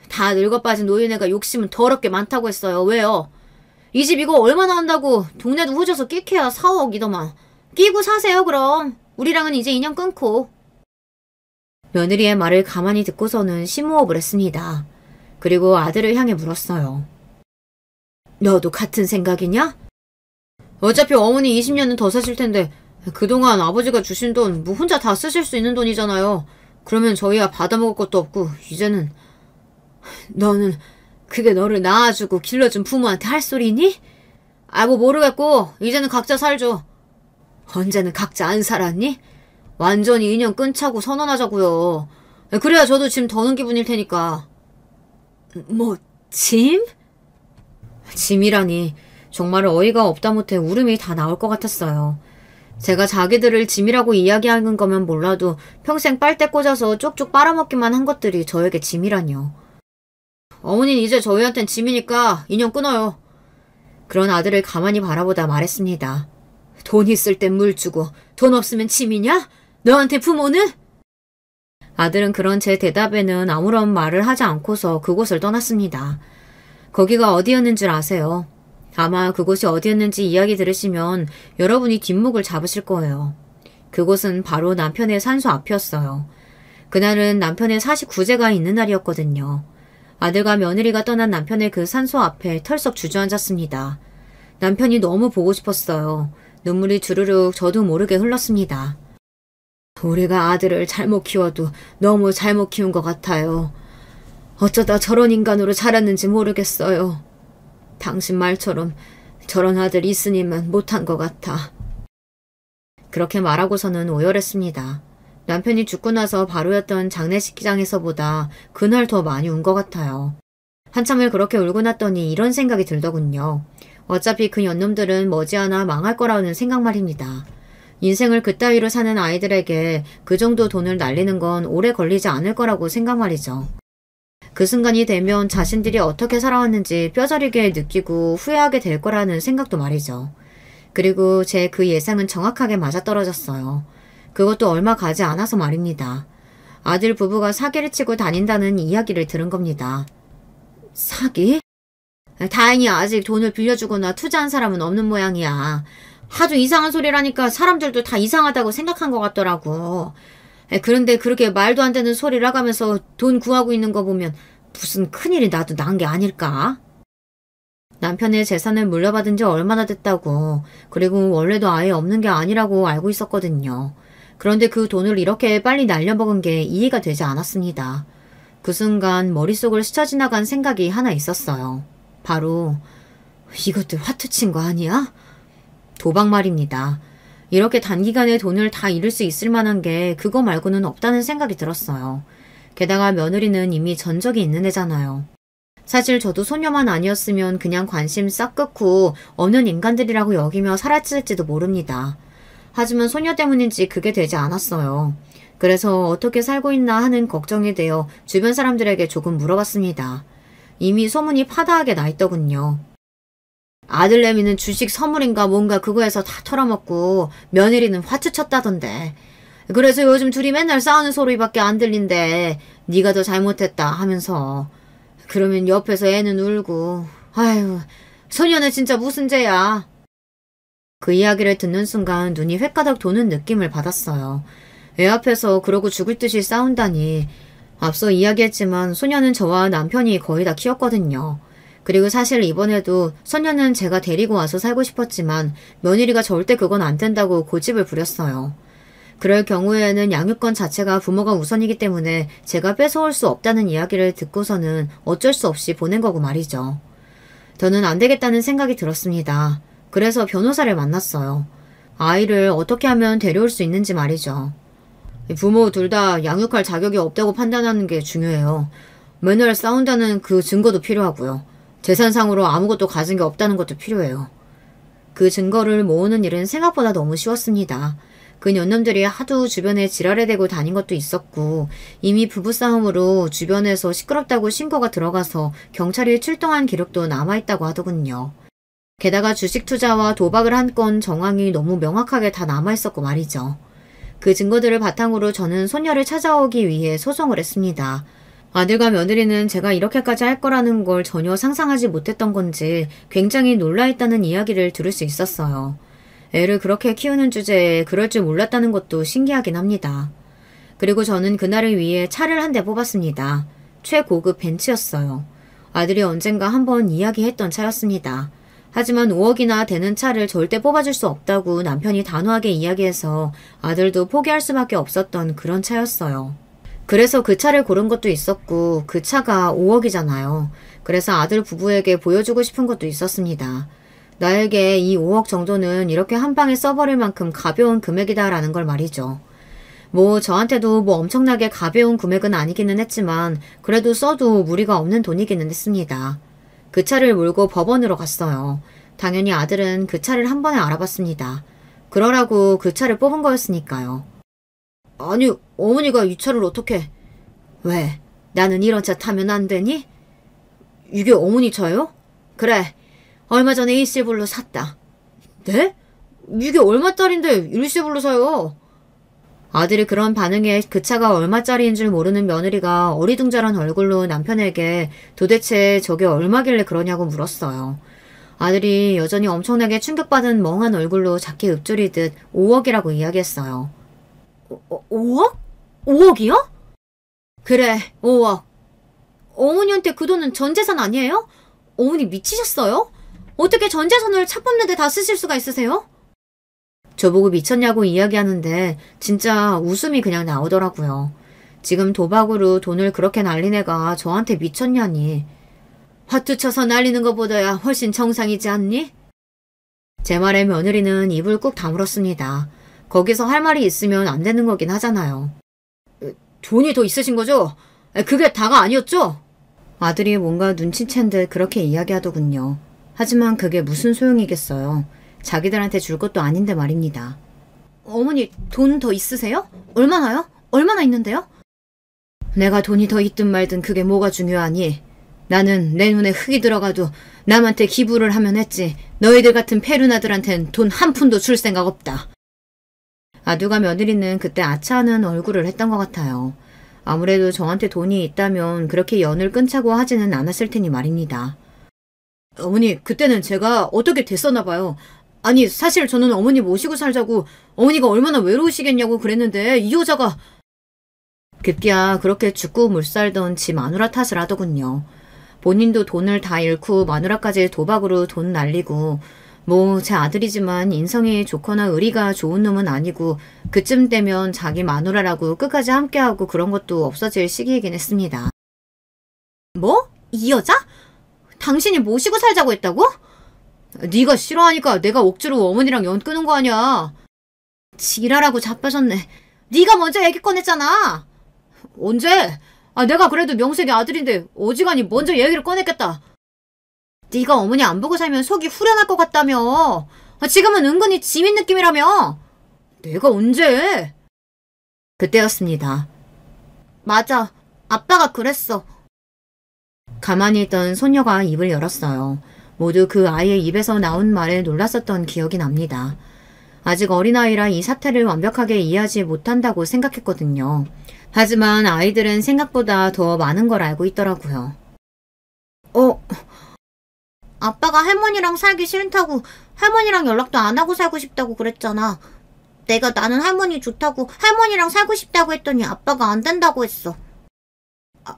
다 늙어빠진 노인네가 욕심은 더럽게 많다고 했어요. 왜요? 이 집 이거 얼마나 한다고 동네도 후져서 끼켜야 4억이더만. 끼고 사세요 그럼. 우리랑은 이제 인연 끊고. 며느리의 말을 가만히 듣고서는 심호흡을 했습니다. 그리고 아들을 향해 물었어요. 너도 같은 생각이냐? 어차피 어머니 20년은 더 사실 텐데 그동안 아버지가 주신 돈 뭐 혼자 다 쓰실 수 있는 돈이잖아요. 그러면 저희야 받아먹을 것도 없고 이제는. 너는 그게 너를 낳아주고 길러준 부모한테 할 소리니? 뭐 모르겠고 이제는 각자 살죠. 언제는 각자 안 살았니? 완전히 인연 끊자고 선언하자고요. 그래야 저도 짐 더는 기분일 테니까. 뭐 짐? 짐이라니 정말 어이가 없다 못해 울음이 다 나올 것 같았어요. 제가 자기들을 짐이라고 이야기하는 거면 몰라도 평생 빨대 꽂아서 쪽쪽 빨아먹기만 한 것들이 저에게 짐이라뇨. 어머니는 이제 저희한텐 짐이니까 인연 끊어요. 그런 아들을 가만히 바라보다 말했습니다. 돈 있을 땐 물 주고 돈 없으면 짐이냐? 너한테 부모는? 아들은 그런 제 대답에는 아무런 말을 하지 않고서 그곳을 떠났습니다. 거기가 어디였는 줄 아세요? 아마 그곳이 어디였는지 이야기 들으시면 여러분이 뒷목을 잡으실 거예요. 그곳은 바로 남편의 산소 앞이었어요. 그날은 남편의 49제가 있는 날이었거든요. 아들과 며느리가 떠난 남편의 그 산소 앞에 털썩 주저앉았습니다. 남편이 너무 보고 싶었어요. 눈물이 주르륵 저도 모르게 흘렀습니다. 우리가 아들을 잘못 키워도 너무 잘못 키운 것 같아요. 어쩌다 저런 인간으로 자랐는지 모르겠어요. 당신 말처럼 저런 아들 있으니만 못한 것 같아. 그렇게 말하고서는 오열했습니다. 남편이 죽고 나서 바로였던 장례식장에서보다 그날 더 많이 운 것 같아요. 한참을 그렇게 울고 났더니 이런 생각이 들더군요. 어차피 그 연놈들은 머지않아 망할 거라는 생각 말입니다. 인생을 그따위로 사는 아이들에게 그 정도 돈을 날리는 건 오래 걸리지 않을 거라고 생각 말이죠. 그 순간이 되면 자신들이 어떻게 살아왔는지 뼈저리게 느끼고 후회하게 될 거라는 생각도 말이죠. 그리고 제 그 예상은 정확하게 맞아떨어졌어요. 그것도 얼마 가지 않아서 말입니다. 아들 부부가 사기를 치고 다닌다는 이야기를 들은 겁니다. 사기? 다행히 아직 돈을 빌려주거나 투자한 사람은 없는 모양이야. 하도 이상한 소리라니까 사람들도 다 이상하다고 생각한 것 같더라고. 그런데 그렇게 말도 안 되는 소리를 하면서 돈 구하고 있는 거 보면 무슨 큰일이 나도 난 게 아닐까? 남편의 재산을 물려받은 지 얼마나 됐다고, 그리고 원래도 아예 없는 게 아니라고 알고 있었거든요. 그런데 그 돈을 이렇게 빨리 날려먹은 게 이해가 되지 않았습니다. 그 순간 머릿속을 스쳐 지나간 생각이 하나 있었어요. 바로 이것들 화투 친 거 아니야? 도박 말입니다. 이렇게 단기간에 돈을 다 잃을 수 있을 만한 게 그거 말고는 없다는 생각이 들었어요. 게다가 며느리는 이미 전적이 있는 애잖아요. 사실 저도 소녀만 아니었으면 그냥 관심 싹 끊고 없는 인간들이라고 여기며 살았을지도 모릅니다. 하지만 소녀 때문인지 그게 되지 않았어요. 그래서 어떻게 살고 있나 하는 걱정이 되어 주변 사람들에게 조금 물어봤습니다. 이미 소문이 파다하게 나 있더군요. 아들내미는 주식 선물인가 뭔가 그거에서 다 털어먹고 며느리는 화투 쳤다던데. 그래서 요즘 둘이 맨날 싸우는 소리밖에 안 들린대. 네가 더 잘못했다 하면서. 그러면 옆에서 애는 울고. 아유, 소녀는 진짜 무슨 죄야. 그 이야기를 듣는 순간 눈이 횟가닥 도는 느낌을 받았어요. 애 앞에서 그러고 죽을 듯이 싸운다니. 앞서 이야기했지만 소녀는 저와 남편이 거의 다 키웠거든요. 그리고 사실 이번에도 소녀는 제가 데리고 와서 살고 싶었지만 며느리가 절대 그건 안 된다고 고집을 부렸어요. 그럴 경우에는 양육권 자체가 부모가 우선이기 때문에 제가 뺏어올 수 없다는 이야기를 듣고서는 어쩔 수 없이 보낸 거고 말이죠. 저는 안 되겠다는 생각이 들었습니다. 그래서 변호사를 만났어요. 아이를 어떻게 하면 데려올 수 있는지 말이죠. 부모 둘 다 양육할 자격이 없다고 판단하는 게 중요해요. 맨날 싸운다는 그 증거도 필요하고요. 재산상으로 아무것도 가진 게 없다는 것도 필요해요. 그 증거를 모으는 일은 생각보다 너무 쉬웠습니다. 그 년놈들이 하도 주변에 지랄에 대고 다닌 것도 있었고 이미 부부싸움으로 주변에서 시끄럽다고 신고가 들어가서 경찰이 출동한 기록도 남아있다고 하더군요. 게다가 주식 투자와 도박을 한 건 정황이 너무 명확하게 다 남아있었고 말이죠. 그 증거들을 바탕으로 저는 소녀를 찾아오기 위해 소송을 했습니다. 아들과 며느리는 제가 이렇게까지 할 거라는 걸 전혀 상상하지 못했던 건지 굉장히 놀라있다는 이야기를 들을 수 있었어요. 애를 그렇게 키우는 주제에 그럴 줄 몰랐다는 것도 신기하긴 합니다. 그리고 저는 그날을 위해 차를 한 대 뽑았습니다. 최고급 벤츠였어요. 아들이 언젠가 한번 이야기했던 차였습니다. 하지만 5억이나 되는 차를 절대 뽑아줄 수 없다고 남편이 단호하게 이야기해서 아들도 포기할 수밖에 없었던 그런 차였어요. 그래서 그 차를 고른 것도 있었고 그 차가 5억이잖아요. 그래서 아들 부부에게 보여주고 싶은 것도 있었습니다. 나에게 이 5억 정도는 이렇게 한 방에 써버릴 만큼 가벼운 금액이다라는 걸 말이죠. 뭐 저한테도 뭐 엄청나게 가벼운 금액은 아니기는 했지만 그래도 써도 무리가 없는 돈이기는 했습니다. 그 차를 몰고 법원으로 갔어요. 당연히 아들은 그 차를 한 번에 알아봤습니다. 그러라고 그 차를 뽑은 거였으니까요. 아니, 어머니가 이 차를 어떻게... 왜? 나는 이런 차 타면 안 되니? 이게 어머니 차요? 그래. 얼마 전에 일시불로 샀다. 네? 이게 얼마짜린데 일시불로 사요? 아들이 그런 반응에 그 차가 얼마짜리인 줄 모르는 며느리가 어리둥절한 얼굴로 남편에게 도대체 저게 얼마길래 그러냐고 물었어요. 아들이 여전히 엄청나게 충격받은 멍한 얼굴로 작게 읊조리듯 5억이라고 이야기했어요. 5억? 5억이요? 그래, 5억. 어머니한테 그 돈은 전 재산 아니에요? 어머니 미치셨어요? 어떻게 전 재산을 차 뽑는데 다 쓰실 수가 있으세요? 저보고 미쳤냐고 이야기하는데 진짜 웃음이 그냥 나오더라고요. 지금 도박으로 돈을 그렇게 날린 애가 저한테 미쳤냐니. 화투 쳐서 날리는 것보다야 훨씬 정상이지 않니? 제 말에 며느리는 입을 꾹 다물었습니다. 거기서 할 말이 있으면 안 되는 거긴 하잖아요. 돈이 더 있으신 거죠? 그게 다가 아니었죠? 아들이 뭔가 눈치챈 듯 그렇게 이야기하더군요. 하지만 그게 무슨 소용이겠어요. 자기들한테 줄 것도 아닌데 말입니다. 어머니 돈 더 있으세요? 얼마나요? 얼마나 있는데요? 내가 돈이 더 있든 말든 그게 뭐가 중요하니? 나는 내 눈에 흙이 들어가도 남한테 기부를 하면 했지 너희들 같은 페루나들한텐 돈 한 푼도 줄 생각 없다. 아두가 며느리는 그때 아차하는 얼굴을 했던 것 같아요. 아무래도 저한테 돈이 있다면 그렇게 연을 끊자고 하지는 않았을 테니 말입니다. 어머니, 그때는 제가 어떻게 됐었나 봐요. 아니, 사실 저는 어머니 모시고 살자고 어머니가 얼마나 외로우시겠냐고 그랬는데 이 여자가... 급기야 그렇게 죽고 물살던 지 마누라 탓을 하더군요. 본인도 돈을 다 잃고 마누라까지 도박으로 돈 날리고 뭐 제 아들이지만 인성이 좋거나 의리가 좋은 놈은 아니고 그쯤 되면 자기 마누라라고 끝까지 함께하고 그런 것도 없어질 시기이긴 했습니다. 뭐? 이 여자? 당신이 모시고 살자고 했다고? 네가 싫어하니까 내가 억지로 어머니랑 연 끄는 거 아니야. 지랄하고 자빠졌네. 네가 먼저 얘기 꺼냈잖아. 언제? 내가 그래도 명색이 아들인데 어지간히 먼저 얘기를 꺼냈겠다. 네가 어머니 안 보고 살면 속이 후련할 것 같다며. 지금은 은근히 지민 느낌이라며. 내가 언제? 그때였습니다. 맞아. 아빠가 그랬어. 가만히 있던 소녀가 입을 열었어요. 모두 그 아이의 입에서 나온 말에 놀랐었던 기억이 납니다. 아직 어린아이라 이 사태를 완벽하게 이해하지 못한다고 생각했거든요. 하지만 아이들은 생각보다 더 많은 걸 알고 있더라고요. 아빠가 할머니랑 살기 싫다고 할머니랑 연락도 안 하고 살고 싶다고 그랬잖아. 내가 나는 할머니 좋다고 할머니랑 살고 싶다고 했더니 아빠가 안 된다고 했어.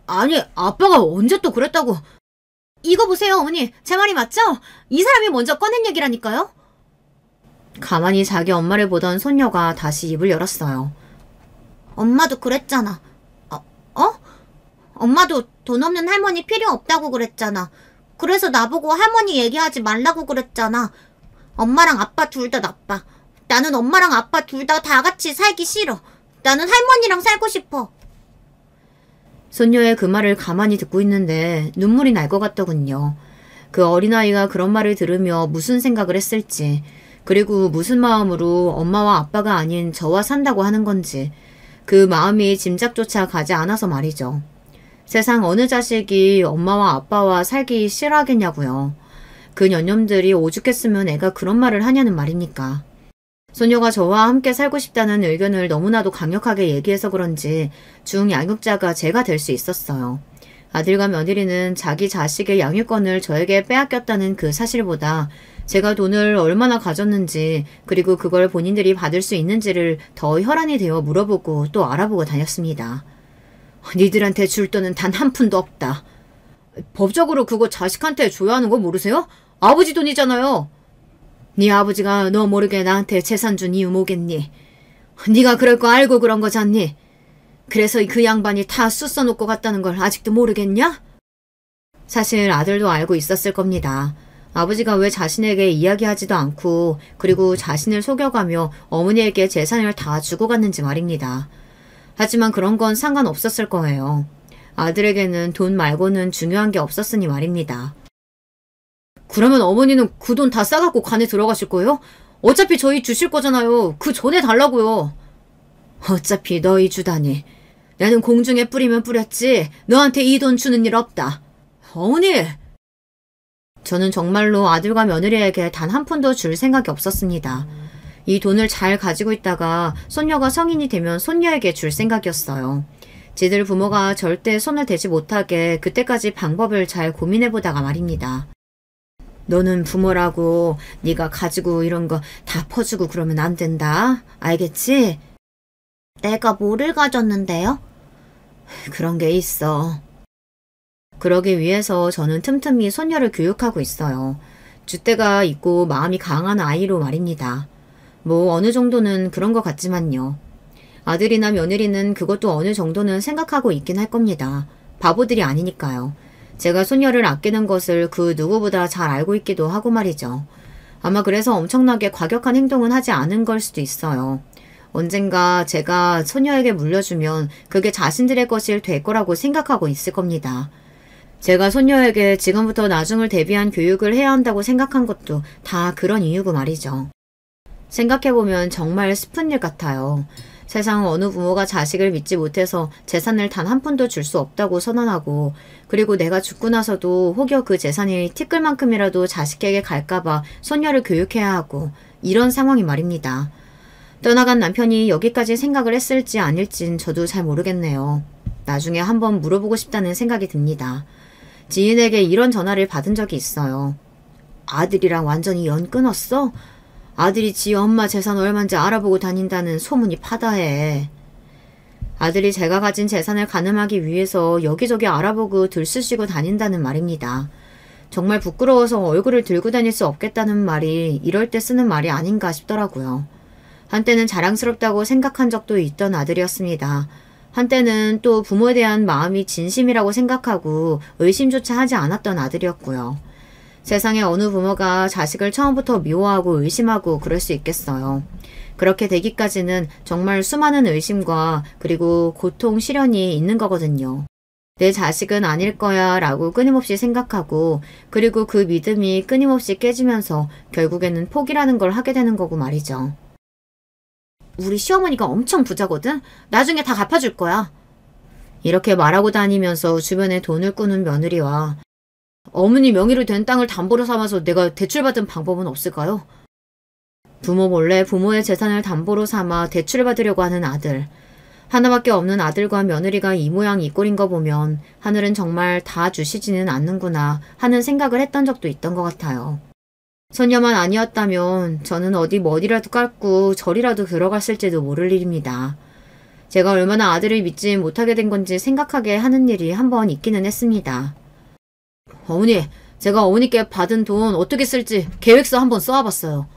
아니, 아빠가 언제 또 그랬다고. 이거 보세요, 어머니. 제 말이 맞죠? 이 사람이 먼저 꺼낸 얘기라니까요. 가만히 자기 엄마를 보던 손녀가 다시 입을 열었어요. 엄마도 그랬잖아. 엄마도 돈 없는 할머니 필요 없다고 그랬잖아. 그래서 나보고 할머니 얘기하지 말라고 그랬잖아. 엄마랑 아빠 둘 다 나빠. 나는 엄마랑 아빠 둘 다 같이 살기 싫어. 나는 할머니랑 살고 싶어. 손녀의 그 말을 가만히 듣고 있는데 눈물이 날 것 같더군요. 그 어린아이가 그런 말을 들으며 무슨 생각을 했을지, 그리고 무슨 마음으로 엄마와 아빠가 아닌 저와 산다고 하는 건지, 그 마음이 짐작조차 가지 않아서 말이죠. 세상 어느 자식이 엄마와 아빠와 살기 싫어하겠냐고요. 그 년념들이 오죽했으면 애가 그런 말을 하냐는 말입니까. 소녀가 저와 함께 살고 싶다는 의견을 너무나도 강력하게 얘기해서 그런지 중양육자가 제가 될 수 있었어요. 아들과 며느리는 자기 자식의 양육권을 저에게 빼앗겼다는 그 사실보다 제가 돈을 얼마나 가졌는지, 그리고 그걸 본인들이 받을 수 있는지를 더 혈안이 되어 물어보고 또 알아보고 다녔습니다. 니들한테 줄 돈은 단 한 푼도 없다. 법적으로 그거 자식한테 줘야 하는 거 모르세요? 아버지 돈이잖아요. 네 아버지가 너 모르게 나한테 재산 준 이유 뭐겠니? 네가 그럴 거 알고 그런 거잖니? 그래서 그 양반이 다 쑤써놓고 갔다는 걸 아직도 모르겠냐? 사실 아들도 알고 있었을 겁니다. 아버지가 왜 자신에게 이야기하지도 않고 그리고 자신을 속여가며 어머니에게 재산을 다 주고 갔는지 말입니다. 하지만 그런 건 상관없었을 거예요. 아들에게는 돈 말고는 중요한 게 없었으니 말입니다. 그러면 어머니는 그 돈 다 싸갖고 관에 들어가실 거예요? 어차피 저희 주실 거잖아요. 그 전에 달라고요. 어차피 너희 주다니. 나는 공중에 뿌리면 뿌렸지 너한테 이 돈 주는 일 없다. 어머니! 저는 정말로 아들과 며느리에게 단 한 푼도 줄 생각이 없었습니다. 이 돈을 잘 가지고 있다가 손녀가 성인이 되면 손녀에게 줄 생각이었어요. 지들 부모가 절대 손을 대지 못하게 그때까지 방법을 잘 고민해보다가 말입니다. 너는 부모라고 네가 가지고 이런 거 다 퍼주고 그러면 안 된다. 알겠지? 내가 뭐를 가졌는데요? 그런 게 있어. 그러기 위해서 저는 틈틈이 손녀를 교육하고 있어요. 줏대가 있고 마음이 강한 아이로 말입니다. 뭐 어느 정도는 그런 것 같지만요. 아들이나 며느리는 그것도 어느 정도는 생각하고 있긴 할 겁니다. 바보들이 아니니까요. 제가 손녀를 아끼는 것을 그 누구보다 잘 알고 있기도 하고 말이죠. 아마 그래서 엄청나게 과격한 행동은 하지 않은 걸 수도 있어요. 언젠가 제가 손녀에게 물려주면 그게 자신들의 것이 될 거라고 생각하고 있을 겁니다. 제가 손녀에게 지금부터 나중을 대비한 교육을 해야 한다고 생각한 것도 다 그런 이유고 말이죠. 생각해보면 정말 슬픈 일 같아요. 세상 어느 부모가 자식을 믿지 못해서 재산을 단 한 푼도 줄 수 없다고 선언하고, 그리고 내가 죽고 나서도 혹여 그 재산이 티끌만큼이라도 자식에게 갈까봐 손녀를 교육해야 하고, 이런 상황이 말입니다. 떠나간 남편이 여기까지 생각을 했을지 아닐진 저도 잘 모르겠네요. 나중에 한번 물어보고 싶다는 생각이 듭니다. 지인에게 이런 전화를 받은 적이 있어요. 아들이랑 완전히 연 끊었어? 아들이 지 엄마 재산 얼만지 알아보고 다닌다는 소문이 파다해. 아들이 제가 가진 재산을 가늠하기 위해서 여기저기 알아보고 들쑤시고 다닌다는 말입니다. 정말 부끄러워서 얼굴을 들고 다닐 수 없겠다는 말이 이럴 때 쓰는 말이 아닌가 싶더라고요. 한때는 자랑스럽다고 생각한 적도 있던 아들이었습니다. 한때는 또 부모에 대한 마음이 진심이라고 생각하고 의심조차 하지 않았던 아들이었고요. 세상에 어느 부모가 자식을 처음부터 미워하고 의심하고 그럴 수 있겠어요. 그렇게 되기까지는 정말 수많은 의심과 그리고 고통, 시련이 있는 거거든요. 내 자식은 아닐 거야 라고 끊임없이 생각하고, 그리고 그 믿음이 끊임없이 깨지면서 결국에는 포기라는 걸 하게 되는 거고 말이죠. 우리 시어머니가 엄청 부자거든? 나중에 다 갚아줄 거야. 이렇게 말하고 다니면서 주변에 돈을 꾸는 며느리와, 어머니 명의로 된 땅을 담보로 삼아서 내가 대출받은 방법은 없을까요? 부모 몰래 부모의 재산을 담보로 삼아 대출받으려고 하는 아들. 하나밖에 없는 아들과 며느리가 이 모양 이 꼴인 거 보면 하늘은 정말 다 주시지는 않는구나 하는 생각을 했던 적도 있던 것 같아요. 손녀만 아니었다면 저는 어디 머리라도 깎고 절이라도 들어갔을지도 모를 일입니다. 제가 얼마나 아들을 믿지 못하게 된 건지 생각하게 하는 일이 한 번 있기는 했습니다. 어머니, 제가 어머니께 받은 돈 어떻게 쓸지 계획서 한번 써와봤어요.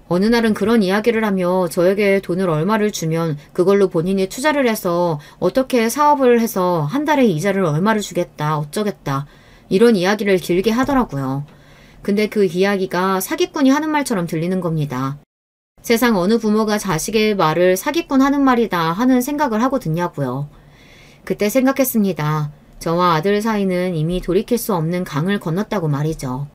어느 날은 그런 이야기를 하며 저에게 돈을 얼마를 주면 그걸로 본인이 투자를 해서 어떻게 사업을 해서 한 달에 이자를 얼마를 주겠다, 어쩌겠다 이런 이야기를 길게 하더라고요. 근데 그 이야기가 사기꾼이 하는 말처럼 들리는 겁니다. 세상 어느 부모가 자식의 말을 사기꾼 하는 말이다 하는 생각을 하고 듣냐고요. 그때 생각했습니다. 저와 아들 사이는 이미 돌이킬 수 없는 강을 건넜다고 말이죠.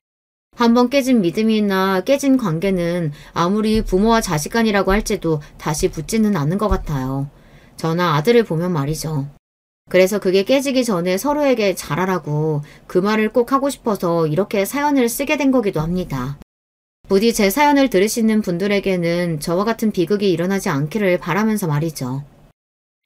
한번 깨진 믿음이나 깨진 관계는 아무리 부모와 자식 간이라고 할지도 다시 붙지는 않는 것 같아요. 저나 아들을 보면 말이죠. 그래서 그게 깨지기 전에 서로에게 잘하라고 그 말을 꼭 하고 싶어서 이렇게 사연을 쓰게 된 거기도 합니다. 부디 제 사연을 들으시는 분들에게는 저와 같은 비극이 일어나지 않기를 바라면서 말이죠.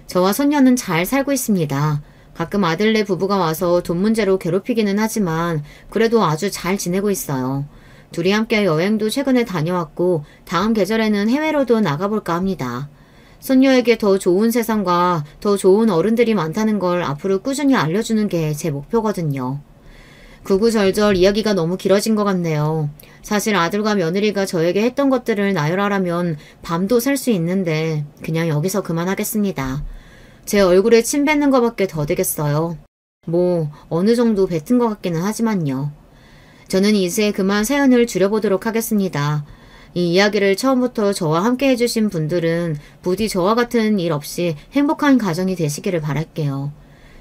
저와 손녀는 잘 살고 있습니다. 가끔 아들네 부부가 와서 돈 문제로 괴롭히기는 하지만 그래도 아주 잘 지내고 있어요. 둘이 함께 여행도 최근에 다녀왔고 다음 계절에는 해외로도 나가볼까 합니다. 손녀에게 더 좋은 세상과 더 좋은 어른들이 많다는 걸 앞으로 꾸준히 알려주는 게 제 목표거든요. 구구절절 이야기가 너무 길어진 것 같네요. 사실 아들과 며느리가 저에게 했던 것들을 나열하라면 밤도 셀 수 있는데 그냥 여기서 그만하겠습니다. 제 얼굴에 침 뱉는 것밖에 더 되겠어요. 뭐 어느 정도 뱉은 것 같기는 하지만요. 저는 이제 그만 사연을 줄여보도록 하겠습니다. 이 이야기를 처음부터 저와 함께 해주신 분들은 부디 저와 같은 일 없이 행복한 가정이 되시기를 바랄게요.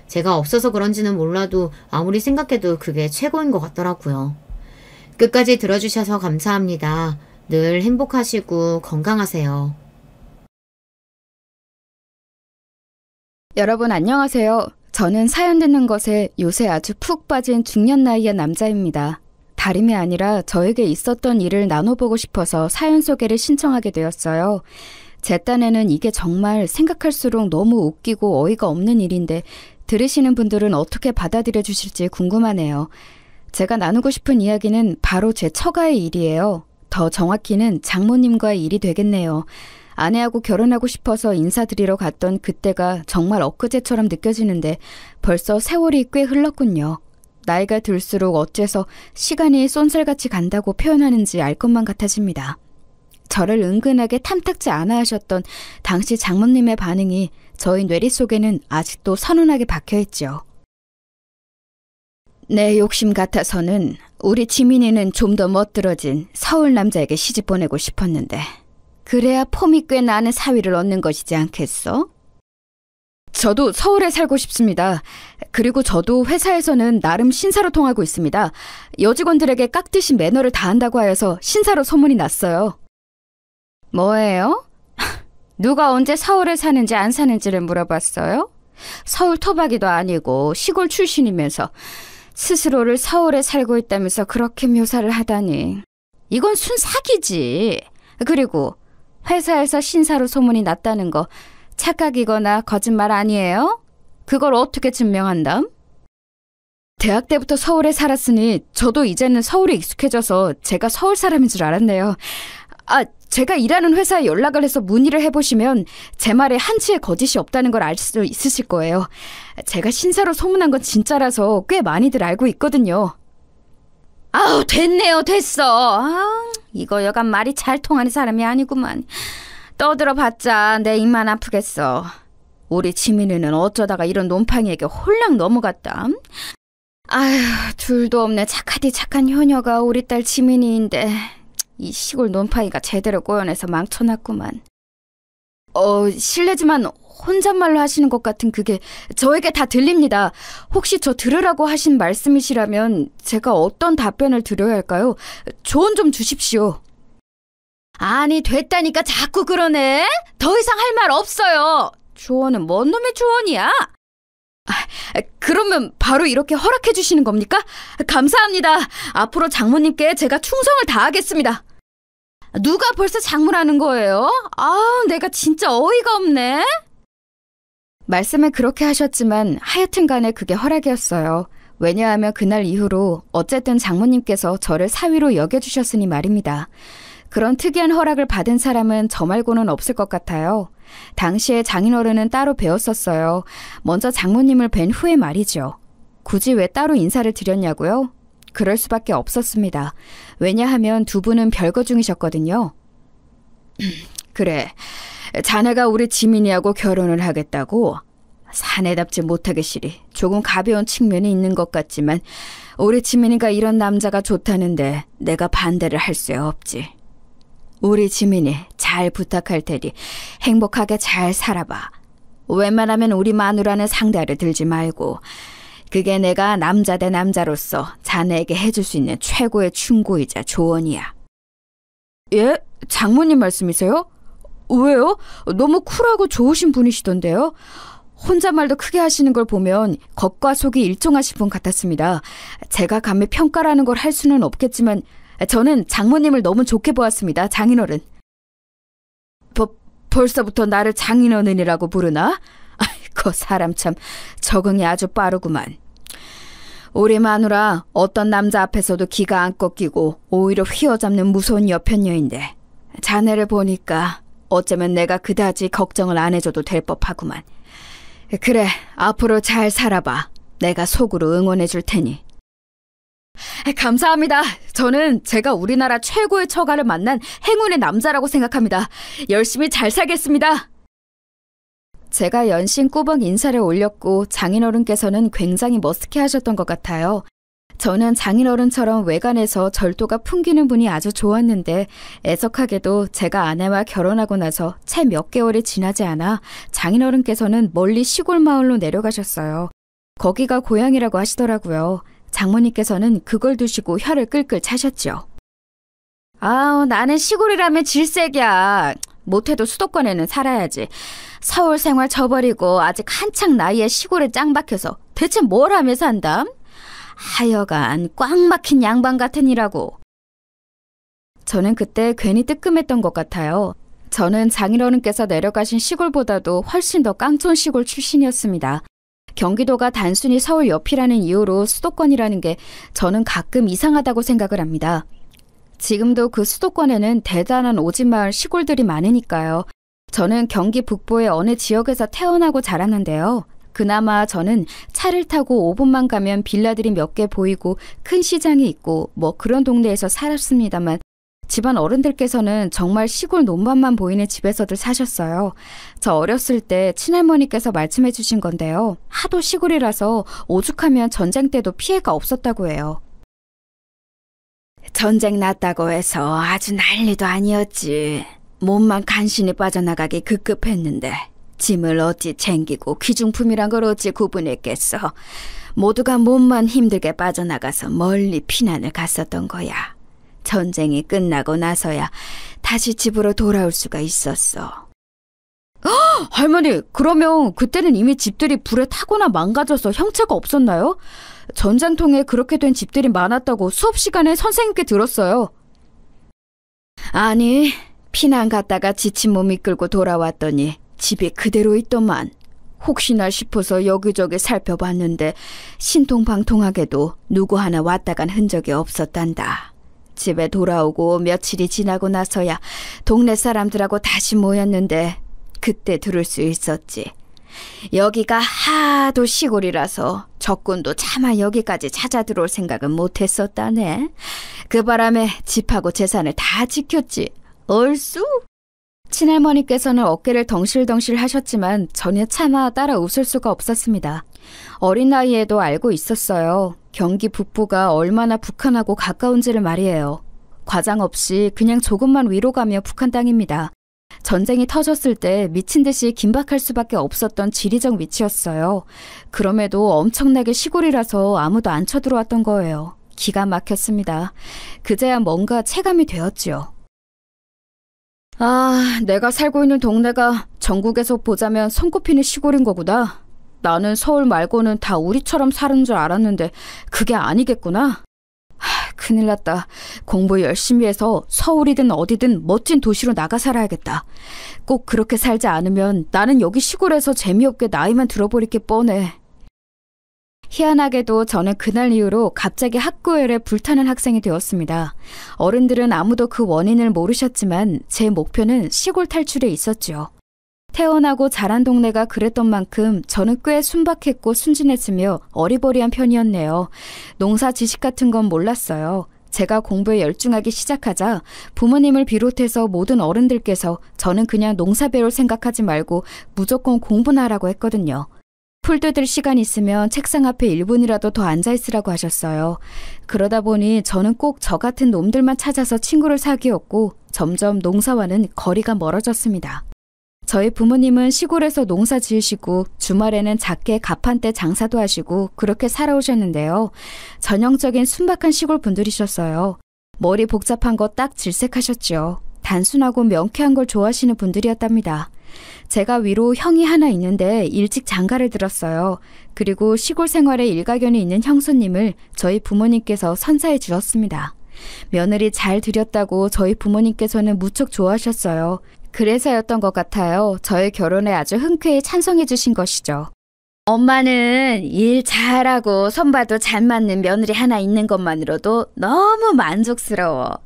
제가 없어서 그런지는 몰라도 아무리 생각해도 그게 최고인 것 같더라고요. 끝까지 들어주셔서 감사합니다. 늘 행복하시고 건강하세요. 여러분 안녕하세요. 저는 사연 듣는 것에 요새 아주 푹 빠진 중년 나이의 남자입니다. 다름이 아니라 저에게 있었던 일을 나눠보고 싶어서 사연 소개를 신청하게 되었어요. 제 딴에는 이게 정말 생각할수록 너무 웃기고 어이가 없는 일인데 들으시는 분들은 어떻게 받아들여 주실지 궁금하네요. 제가 나누고 싶은 이야기는 바로 제 처가의 일이에요. 더 정확히는 장모님과의 일이 되겠네요. 아내하고 결혼하고 싶어서 인사드리러 갔던 그때가 정말 엊그제처럼 느껴지는데 벌써 세월이 꽤 흘렀군요. 나이가 들수록 어째서 시간이 쏜살같이 간다고 표현하는지 알 것만 같아집니다. 저를 은근하게 탐탁지 않아 하셨던 당시 장모님의 반응이 저희 뇌리 속에는 아직도 선운하게 박혀있죠. 내 욕심 같아서는 우리 지민이는 좀 더 멋들어진 서울 남자에게 시집 보내고 싶었는데 그래야 폼이 꽤 나는 사위를 얻는 것이지 않겠어? 저도 서울에 살고 싶습니다. 그리고 저도 회사에서는 나름 신사로 통하고 있습니다. 여직원들에게 깍듯이 매너를 다한다고 하여서 신사로 소문이 났어요. 뭐예요? 누가 언제 서울에 사는지 안 사는지를 물어봤어요? 서울 토박이도 아니고 시골 출신이면서 스스로를 서울에 살고 있다면서 그렇게 묘사를 하다니. 이건 순사기지. 그리고 회사에서 신사로 소문이 났다는 거 착각이거나 거짓말 아니에요? 그걸 어떻게 증명한담? 대학 때부터 서울에 살았으니 저도 이제는 서울에 익숙해져서 제가 서울 사람인 줄 알았네요. 제가 일하는 회사에 연락을 해서 문의를 해보시면 제 말에 한치의 거짓이 없다는 걸 알 수 있으실 거예요. 제가 신사로 소문난 건 진짜라서 꽤 많이들 알고 있거든요. 아우, 됐네요, 됐어. 이거 여간 말이 잘 통하는 사람이 아니구만. 떠들어봤자 내 입만 아프겠어. 우리 지민이는 어쩌다가 이런 놈팡이에게 홀랑 넘어갔다. 아휴, 둘도 없네 착하디 착한 효녀가 우리 딸 지민이인데 이 시골 놈팡이가 제대로 꼬여내서 망쳐놨구만. 실례지만 혼잣말로 하시는 것 같은 그게 저에게 다 들립니다. 혹시 저 들으라고 하신 말씀이시라면 제가 어떤 답변을 드려야 할까요? 조언 좀 주십시오. 아니, 됐다니까 자꾸 그러네. 더 이상 할 말 없어요. 조언은 뭔 놈의 조언이야? 그러면 바로 이렇게 허락해 주시는 겁니까? 감사합니다. 앞으로 장모님께 제가 충성을 다하겠습니다. 누가 벌써 장모라는 거예요? 내가 진짜 어이가 없네. 말씀을 그렇게 하셨지만 하여튼 간에 그게 허락이었어요. 왜냐하면 그날 이후로 어쨌든 장모님께서 저를 사위로 여겨주셨으니 말입니다. 그런 특이한 허락을 받은 사람은 저 말고는 없을 것 같아요. 당시에 장인어른은 따로 배웠었어요. 먼저 장모님을 뵌 후에 말이죠. 굳이 왜 따로 인사를 드렸냐고요? 그럴 수밖에 없었습니다. 왜냐하면 두 분은 별거 중이셨거든요. 그래, 자네가 우리 지민이하고 결혼을 하겠다고? 사내답지 못하겠시리. 조금 가벼운 측면이 있는 것 같지만 우리 지민이가 이런 남자가 좋다는데 내가 반대를 할 수 없지. 우리 지민이 잘 부탁할 테니 행복하게 잘 살아봐. 웬만하면 우리 마누라는 상대를 들지 말고 그게 내가 남자 대 남자로서 자네에게 해줄 수 있는 최고의 충고이자 조언이야. 예? 장모님 말씀이세요? 왜요? 너무 쿨하고 좋으신 분이시던데요? 혼잣말도 크게 하시는 걸 보면 겉과 속이 일정하신 분 같았습니다. 제가 감히 평가라는 걸 할 수는 없겠지만 저는 장모님을 너무 좋게 보았습니다. 장인어른. 벌써부터 나를 장인어른이라고 부르나? 아이고, 사람 참 적응이 아주 빠르구만. 우리 마누라 어떤 남자 앞에서도 기가 안 꺾이고 오히려 휘어잡는 무서운 여편녀인데 자네를 보니까 어쩌면 내가 그다지 걱정을 안 해줘도 될 법하구만. 그래, 앞으로 잘 살아봐. 내가 속으로 응원해 줄 테니. 감사합니다. 저는 제가 우리나라 최고의 처가를 만난 행운의 남자라고 생각합니다. 열심히 잘 살겠습니다. 제가 연신 꾸벅 인사를 올렸고 장인어른께서는 굉장히 머쓱해 하셨던 것 같아요. 저는 장인어른처럼 외관에서 절도가 풍기는 분이 아주 좋았는데 애석하게도 제가 아내와 결혼하고 나서 채 몇 개월이 지나지 않아 장인어른께서는 멀리 시골 마을로 내려가셨어요. 거기가 고향이라고 하시더라고요. 장모님께서는 그걸 두시고 혀를 끌끌 차셨죠. 나는 시골이라면 질색이야. 못해도 수도권에는 살아야지. 서울 생활 저버리고 아직 한창 나이에 시골에 짱 박혀서 대체 뭘 하며 산담? 하여간 꽉 막힌 양반 같으니라고. 저는 그때 괜히 뜨끔했던 것 같아요. 저는 장인어른께서 내려가신 시골보다도 훨씬 더 깡촌 시골 출신이었습니다. 경기도가 단순히 서울 옆이라는 이유로 수도권이라는 게 저는 가끔 이상하다고 생각을 합니다. 지금도 그 수도권에는 대단한 오지마을 시골들이 많으니까요. 저는 경기 북부의 어느 지역에서 태어나고 자랐는데요. 그나마 저는 차를 타고 5분만 가면 빌라들이 몇 개 보이고 큰 시장이 있고 뭐 그런 동네에서 살았습니다만 집안 어른들께서는 정말 시골 논밭만 보이는 집에서들 사셨어요. 저 어렸을 때 친할머니께서 말씀해 주신 건데요. 하도 시골이라서 오죽하면 전쟁 때도 피해가 없었다고 해요. 전쟁 났다고 해서 아주 난리도 아니었지. 몸만 간신히 빠져나가기 급급했는데 짐을 어찌 챙기고 귀중품이란 걸 어찌 구분했겠어. 모두가 몸만 힘들게 빠져나가서 멀리 피난을 갔었던 거야. 전쟁이 끝나고 나서야 다시 집으로 돌아올 수가 있었어. 할머니, 그러면 그때는 이미 집들이 불에 타거나 망가져서 형체가 없었나요? 전장통에 그렇게 된 집들이 많았다고 수업 시간에 선생님께 들었어요. 아니, 피난 갔다가 지친 몸 이끌고 돌아왔더니 집이 그대로 있더만. 혹시나 싶어서 여기저기 살펴봤는데 신통방통하게도 누구 하나 왔다 간 흔적이 없었단다. 집에 돌아오고 며칠이 지나고 나서야 동네 사람들하고 다시 모였는데 그때 들을 수 있었지. 여기가 하도 시골이라서 적군도 차마 여기까지 찾아 들어올 생각은 못했었다네. 그 바람에 집하고 재산을 다 지켰지. 얼쑤? 친할머니께서는 어깨를 덩실덩실 하셨지만 저는 차마 따라 웃을 수가 없었습니다. 어린 나이에도 알고 있었어요. 경기 북부가 얼마나 북한하고 가까운지를 말이에요. 과장 없이 그냥 조금만 위로 가며 북한 땅입니다. 전쟁이 터졌을 때 미친 듯이 긴박할 수밖에 없었던 지리적 위치였어요. 그럼에도 엄청나게 시골이라서 아무도 안 쳐들어왔던 거예요. 기가 막혔습니다. 그제야 뭔가 체감이 되었지요. 아, 내가 살고 있는 동네가 전국에서 보자면 손꼽히는 시골인 거구나. 나는 서울 말고는 다 우리처럼 사는 줄 알았는데 그게 아니겠구나. 큰일 났다. 공부 열심히 해서 서울이든 어디든 멋진 도시로 나가 살아야겠다. 꼭 그렇게 살지 않으면 나는 여기 시골에서 재미없게 나이만 들어버릴 게 뻔해. 희한하게도 저는 그날 이후로 갑자기 학구열에 불타는 학생이 되었습니다. 어른들은 아무도 그 원인을 모르셨지만 제 목표는 시골 탈출에 있었죠. 태어나고 자란 동네가 그랬던 만큼 저는 꽤 순박했고 순진했으며 어리버리한 편이었네요. 농사 지식 같은 건 몰랐어요. 제가 공부에 열중하기 시작하자 부모님을 비롯해서 모든 어른들께서 저는 그냥 농사 배울 생각하지 말고 무조건 공부나 하라고 했거든요. 풀 뜯을 시간 있으면 책상 앞에 1분이라도 더 앉아있으라고 하셨어요. 그러다 보니 저는 꼭 저 같은 놈들만 찾아서 친구를 사귀었고 점점 농사와는 거리가 멀어졌습니다. 저희 부모님은 시골에서 농사 지으시고 주말에는 작게 가판대 장사도 하시고 그렇게 살아오셨는데요. 전형적인 순박한 시골 분들이셨어요. 머리 복잡한 거 딱 질색하셨죠. 단순하고 명쾌한 걸 좋아하시는 분들이었답니다. 제가 위로 형이 하나 있는데 일찍 장가를 들었어요. 그리고 시골 생활에 일가견이 있는 형수님을 저희 부모님께서 선사해 주었습니다. 며느리 잘 들였다고 저희 부모님께서는 무척 좋아하셨어요. 그래서였던 것 같아요. 저의 결혼에 아주 흔쾌히 찬성해 주신 것이죠. 엄마는 일 잘하고 손봐도 잘 맞는 며느리 하나 있는 것만으로도 너무 만족스러워.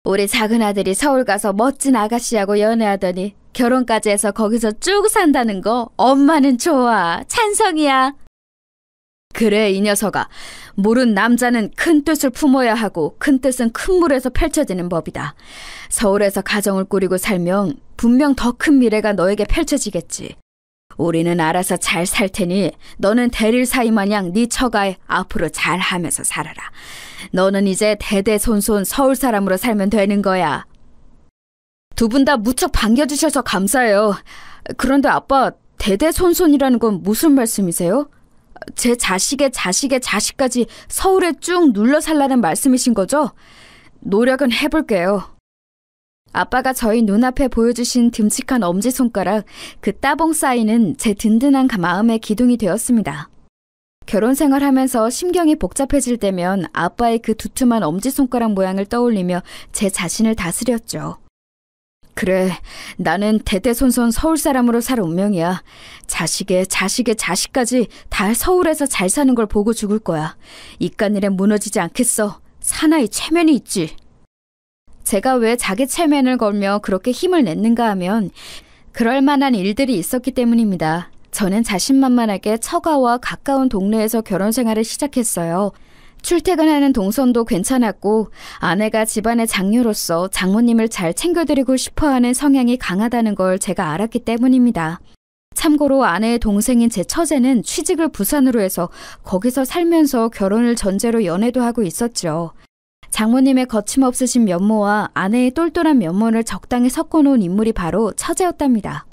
우리 작은 아들이 서울 가서 멋진 아가씨하고 연애하더니 결혼까지 해서 거기서 쭉 산다는 거 엄마는 좋아. 찬성이야. 그래, 이 녀석아. 모른 남자는 큰 뜻을 품어야 하고 큰 뜻은 큰 물에서 펼쳐지는 법이다. 서울에서 가정을 꾸리고 살면 분명 더 큰 미래가 너에게 펼쳐지겠지. 우리는 알아서 잘 살 테니 너는 대릴 사이 마냥 네 처가에 앞으로 잘하면서 살아라. 너는 이제 대대손손 서울 사람으로 살면 되는 거야. 두 분 다 무척 반겨주셔서 감사해요. 그런데 아빠, 대대손손이라는 건 무슨 말씀이세요? 제 자식의 자식의 자식까지 서울에 쭉 눌러 살라는 말씀이신 거죠? 노력은 해볼게요. 아빠가 저희 눈앞에 보여주신 듬직한 엄지손가락, 그 따봉 사인은 제 든든한 마음의 기둥이 되었습니다. 결혼 생활하면서 심경이 복잡해질 때면 아빠의 그 두툼한 엄지손가락 모양을 떠올리며 제 자신을 다스렸죠. 그래, 나는 대대손손 서울 사람으로 살 운명이야. 자식의 자식의 자식까지 다 서울에서 잘 사는 걸 보고 죽을 거야. 이깟일에 무너지지 않겠어. 사나이 체면이 있지. 제가 왜 자기 체면을 걸며 그렇게 힘을 냈는가 하면 그럴 만한 일들이 있었기 때문입니다. 저는 자신만만하게 처가와 가까운 동네에서 결혼 생활을 시작했어요. 출퇴근하는 동선도 괜찮았고 아내가 집안의 장녀로서 장모님을 잘 챙겨드리고 싶어하는 성향이 강하다는 걸 제가 알았기 때문입니다. 참고로 아내의 동생인 제 처제는 취직을 부산으로 해서 거기서 살면서 결혼을 전제로 연애도 하고 있었죠. 장모님의 거침없으신 면모와 아내의 똘똘한 면모를 적당히 섞어놓은 인물이 바로 처제였답니다.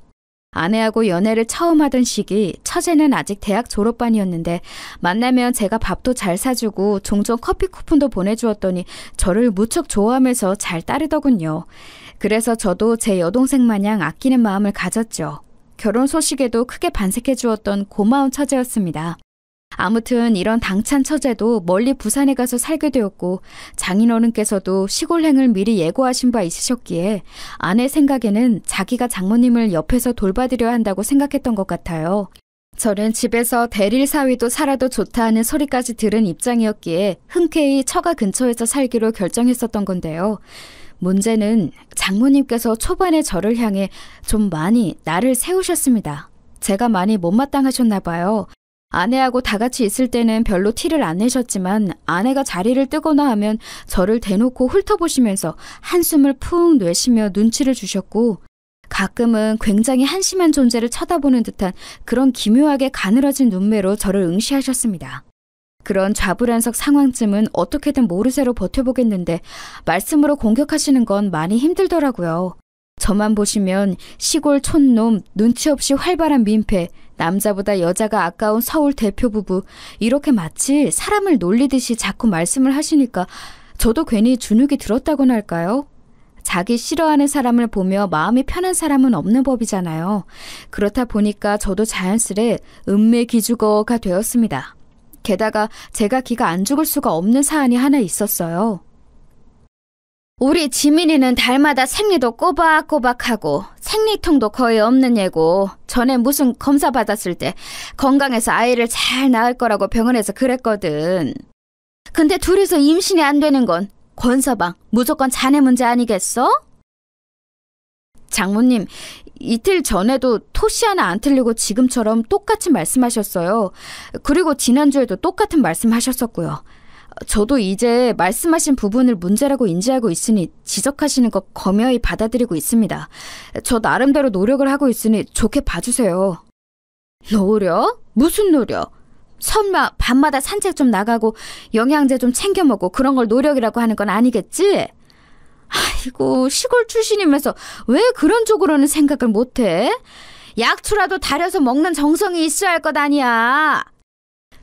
아내하고 연애를 처음 하던 시기, 처제는 아직 대학 졸업반이었는데 만나면 제가 밥도 잘 사주고 종종 커피 쿠폰도 보내주었더니 저를 무척 좋아하면서 잘 따르더군요. 그래서 저도 제 여동생 마냥 아끼는 마음을 가졌죠. 결혼 소식에도 크게 반색해 주었던 고마운 처제였습니다. 아무튼 이런 당찬 처제도 멀리 부산에 가서 살게 되었고 장인어른께서도 시골행을 미리 예고하신 바 있으셨기에 아내 생각에는 자기가 장모님을 옆에서 돌봐드려야 한다고 생각했던 것 같아요. 저는 집에서 대릴 사위도 살아도 좋다 하는 소리까지 들은 입장이었기에 흔쾌히 처가 근처에서 살기로 결정했었던 건데요. 문제는 장모님께서 초반에 저를 향해 좀 많이 날을 세우셨습니다. 제가 많이 못마땅하셨나 봐요. 아내하고 다 같이 있을 때는 별로 티를 안 내셨지만 아내가 자리를 뜨거나 하면 저를 대놓고 훑어보시면서 한숨을 푹 내쉬며 눈치를 주셨고 가끔은 굉장히 한심한 존재를 쳐다보는 듯한 그런 기묘하게 가늘어진 눈매로 저를 응시하셨습니다. 그런 좌불안석 상황쯤은 어떻게든 모르쇠로 버텨보겠는데 말씀으로 공격하시는 건 많이 힘들더라고요. 저만 보시면 시골 촌놈, 눈치 없이 활발한 민폐, 남자보다 여자가 아까운 서울 대표 부부, 이렇게 마치 사람을 놀리듯이 자꾸 말씀을 하시니까 저도 괜히 주눅이 들었다고나 할까요? 자기 싫어하는 사람을 보며 마음이 편한 사람은 없는 법이잖아요. 그렇다 보니까 저도 자연스레 음매기죽어가 되었습니다. 게다가 제가 기가 안 죽을 수가 없는 사안이 하나 있었어요. 우리 지민이는 달마다 생리도 꼬박꼬박하고 생리통도 거의 없는 애고 전에 무슨 검사 받았을 때 건강해서 아이를 잘 낳을 거라고 병원에서 그랬거든. 근데 둘이서 임신이 안 되는 건 권서방 무조건 자네 문제 아니겠어? 장모님, 이틀 전에도 토시 하나 안 틀리고 지금처럼 똑같이 말씀하셨어요. 그리고 지난주에도 똑같은 말씀하셨었고요. 저도 이제 말씀하신 부분을 문제라고 인지하고 있으니 지적하시는 거 겸허히 받아들이고 있습니다. 저 나름대로 노력을 하고 있으니 좋게 봐주세요. 노력? 무슨 노력? 설마 밤마다 산책 좀 나가고 영양제 좀 챙겨 먹고 그런 걸 노력이라고 하는 건 아니겠지? 아이고, 시골 출신이면서 왜 그런 쪽으로는 생각을 못해? 약초라도 다려서 먹는 정성이 있어야 할 것 아니야.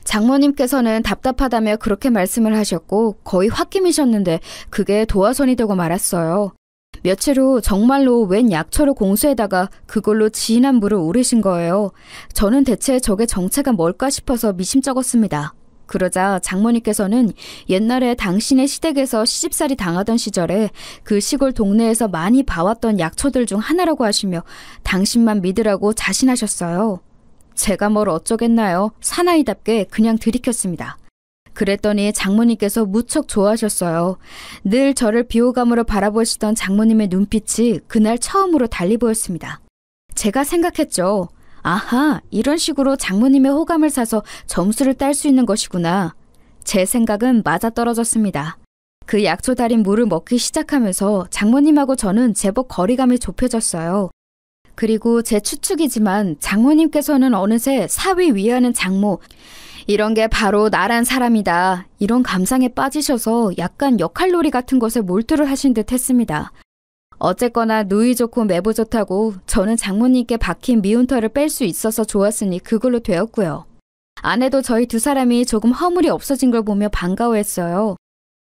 장모님께서는 답답하다며 그렇게 말씀을 하셨고 거의 홧김이셨는데 그게 도화선이 되고 말았어요. 며칠 후 정말로 웬 약초를 공수에다가 그걸로 진한 물을 우리신 거예요. 저는 대체 저게 정체가 뭘까 싶어서 미심쩍었습니다. 그러자 장모님께서는 옛날에 당신의 시댁에서 시집살이 당하던 시절에 그 시골 동네에서 많이 봐왔던 약초들 중 하나라고 하시며 당신만 믿으라고 자신하셨어요. 제가 뭘 어쩌겠나요? 사나이답게 그냥 들이켰습니다. 그랬더니 장모님께서 무척 좋아하셨어요. 늘 저를 비호감으로 바라보시던 장모님의 눈빛이 그날 처음으로 달리 보였습니다. 제가 생각했죠. 아하, 이런 식으로 장모님의 호감을 사서 점수를 딸 수 있는 것이구나. 제 생각은 맞아떨어졌습니다. 그 약초 달인 물을 먹기 시작하면서 장모님하고 저는 제법 거리감이 좁혀졌어요. 그리고 제 추측이지만 장모님께서는 어느새 사위 위하는 장모, 이런 게 바로 나란 사람이다, 이런 감상에 빠지셔서 약간 역할놀이 같은 것에 몰두를 하신 듯 했습니다. 어쨌거나 누이 좋고 매부 좋다고 저는 장모님께 박힌 미운 털을 뺄 수 있어서 좋았으니 그걸로 되었고요. 아내도 저희 두 사람이 조금 허물이 없어진 걸 보며 반가워했어요.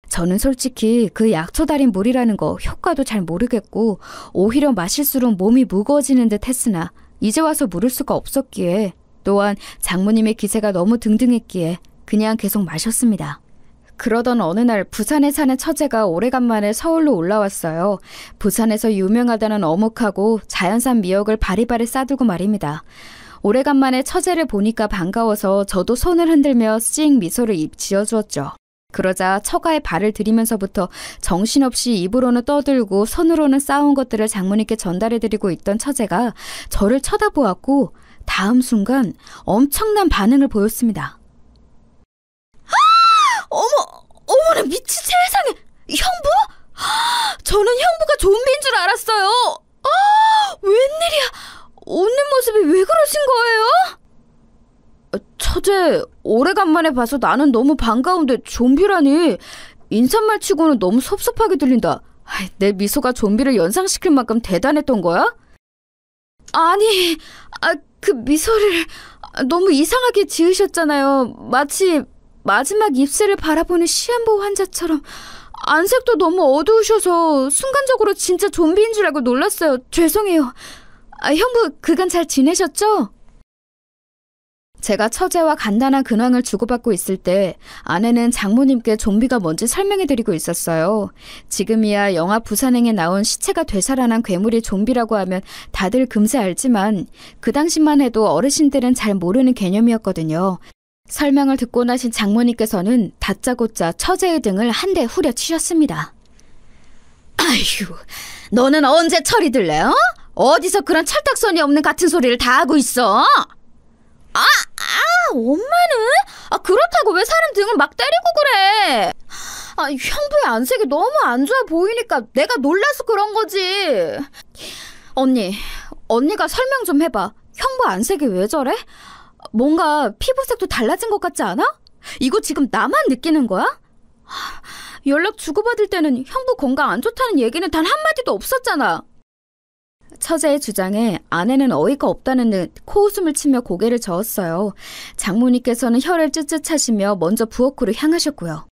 저는 솔직히 그 약초 달인 물이라는 거 효과도 잘 모르겠고 오히려 마실수록 몸이 무거워지는 듯 했으나 이제 와서 물을 수가 없었기에 또한 장모님의 기세가 너무 등등했기에 그냥 계속 마셨습니다. 그러던 어느 날 부산에 사는 처제가 오래간만에 서울로 올라왔어요. 부산에서 유명하다는 어묵하고 자연산 미역을 바리바리 싸들고 말입니다. 오래간만에 처제를 보니까 반가워서 저도 손을 흔들며 씩 미소를 지어주었죠. 그러자 처가에 발을 들이면서부터 정신없이 입으로는 떠들고 손으로는 싸운 것들을 장모님께 전달해드리고 있던 처제가 저를 쳐다보았고 다음 순간 엄청난 반응을 보였습니다. 어머나 미친 세상에! 형부? 저는 형부가 좀비인 줄 알았어요. 웬일이야? 웃는 모습이 왜 그러신 거예요? 처제, 오래간만에 봐서 나는 너무 반가운데 좀비라니. 인사말 치고는 너무 섭섭하게 들린다. 내 미소가 좀비를 연상시킬 만큼 대단했던 거야? 아니, 그 미소를 너무 이상하게 지으셨잖아요. 마치 마지막 입술을 바라보는 시한부 환자처럼. 안색도 너무 어두우셔서 순간적으로 진짜 좀비인 줄 알고 놀랐어요. 죄송해요. 형부, 그간 잘 지내셨죠? 제가 처제와 간단한 근황을 주고받고 있을 때 아내는 장모님께 좀비가 뭔지 설명해드리고 있었어요. 지금이야 영화 부산행에 나온 시체가 되살아난 괴물이 좀비라고 하면 다들 금세 알지만 그 당시만 해도 어르신들은 잘 모르는 개념이었거든요. 설명을 듣고 나신 장모님께서는 다짜고짜 처제의 등을 한 대 후려치셨습니다. 아휴, 너는 언제 철이 들래? 어디서 그런 철딱선이 없는 같은 소리를 다 하고 있어? 엄마는? 그렇다고 왜 사람 등을 막 때리고 그래? 형부의 안색이 너무 안 좋아 보이니까 내가 놀라서 그런 거지. 언니가 설명 좀 해봐. 형부 안색이 왜 저래? 뭔가 피부색도 달라진 것 같지 않아? 이거 지금 나만 느끼는 거야? 연락 주고받을 때는 형부 건강 안 좋다는 얘기는 단 한마디도 없었잖아. 처제의 주장에 아내는 어이가 없다는 듯 코웃음을 치며 고개를 저었어요. 장모님께서는 혀를 쯧쯧하시며 먼저 부엌으로 향하셨고요.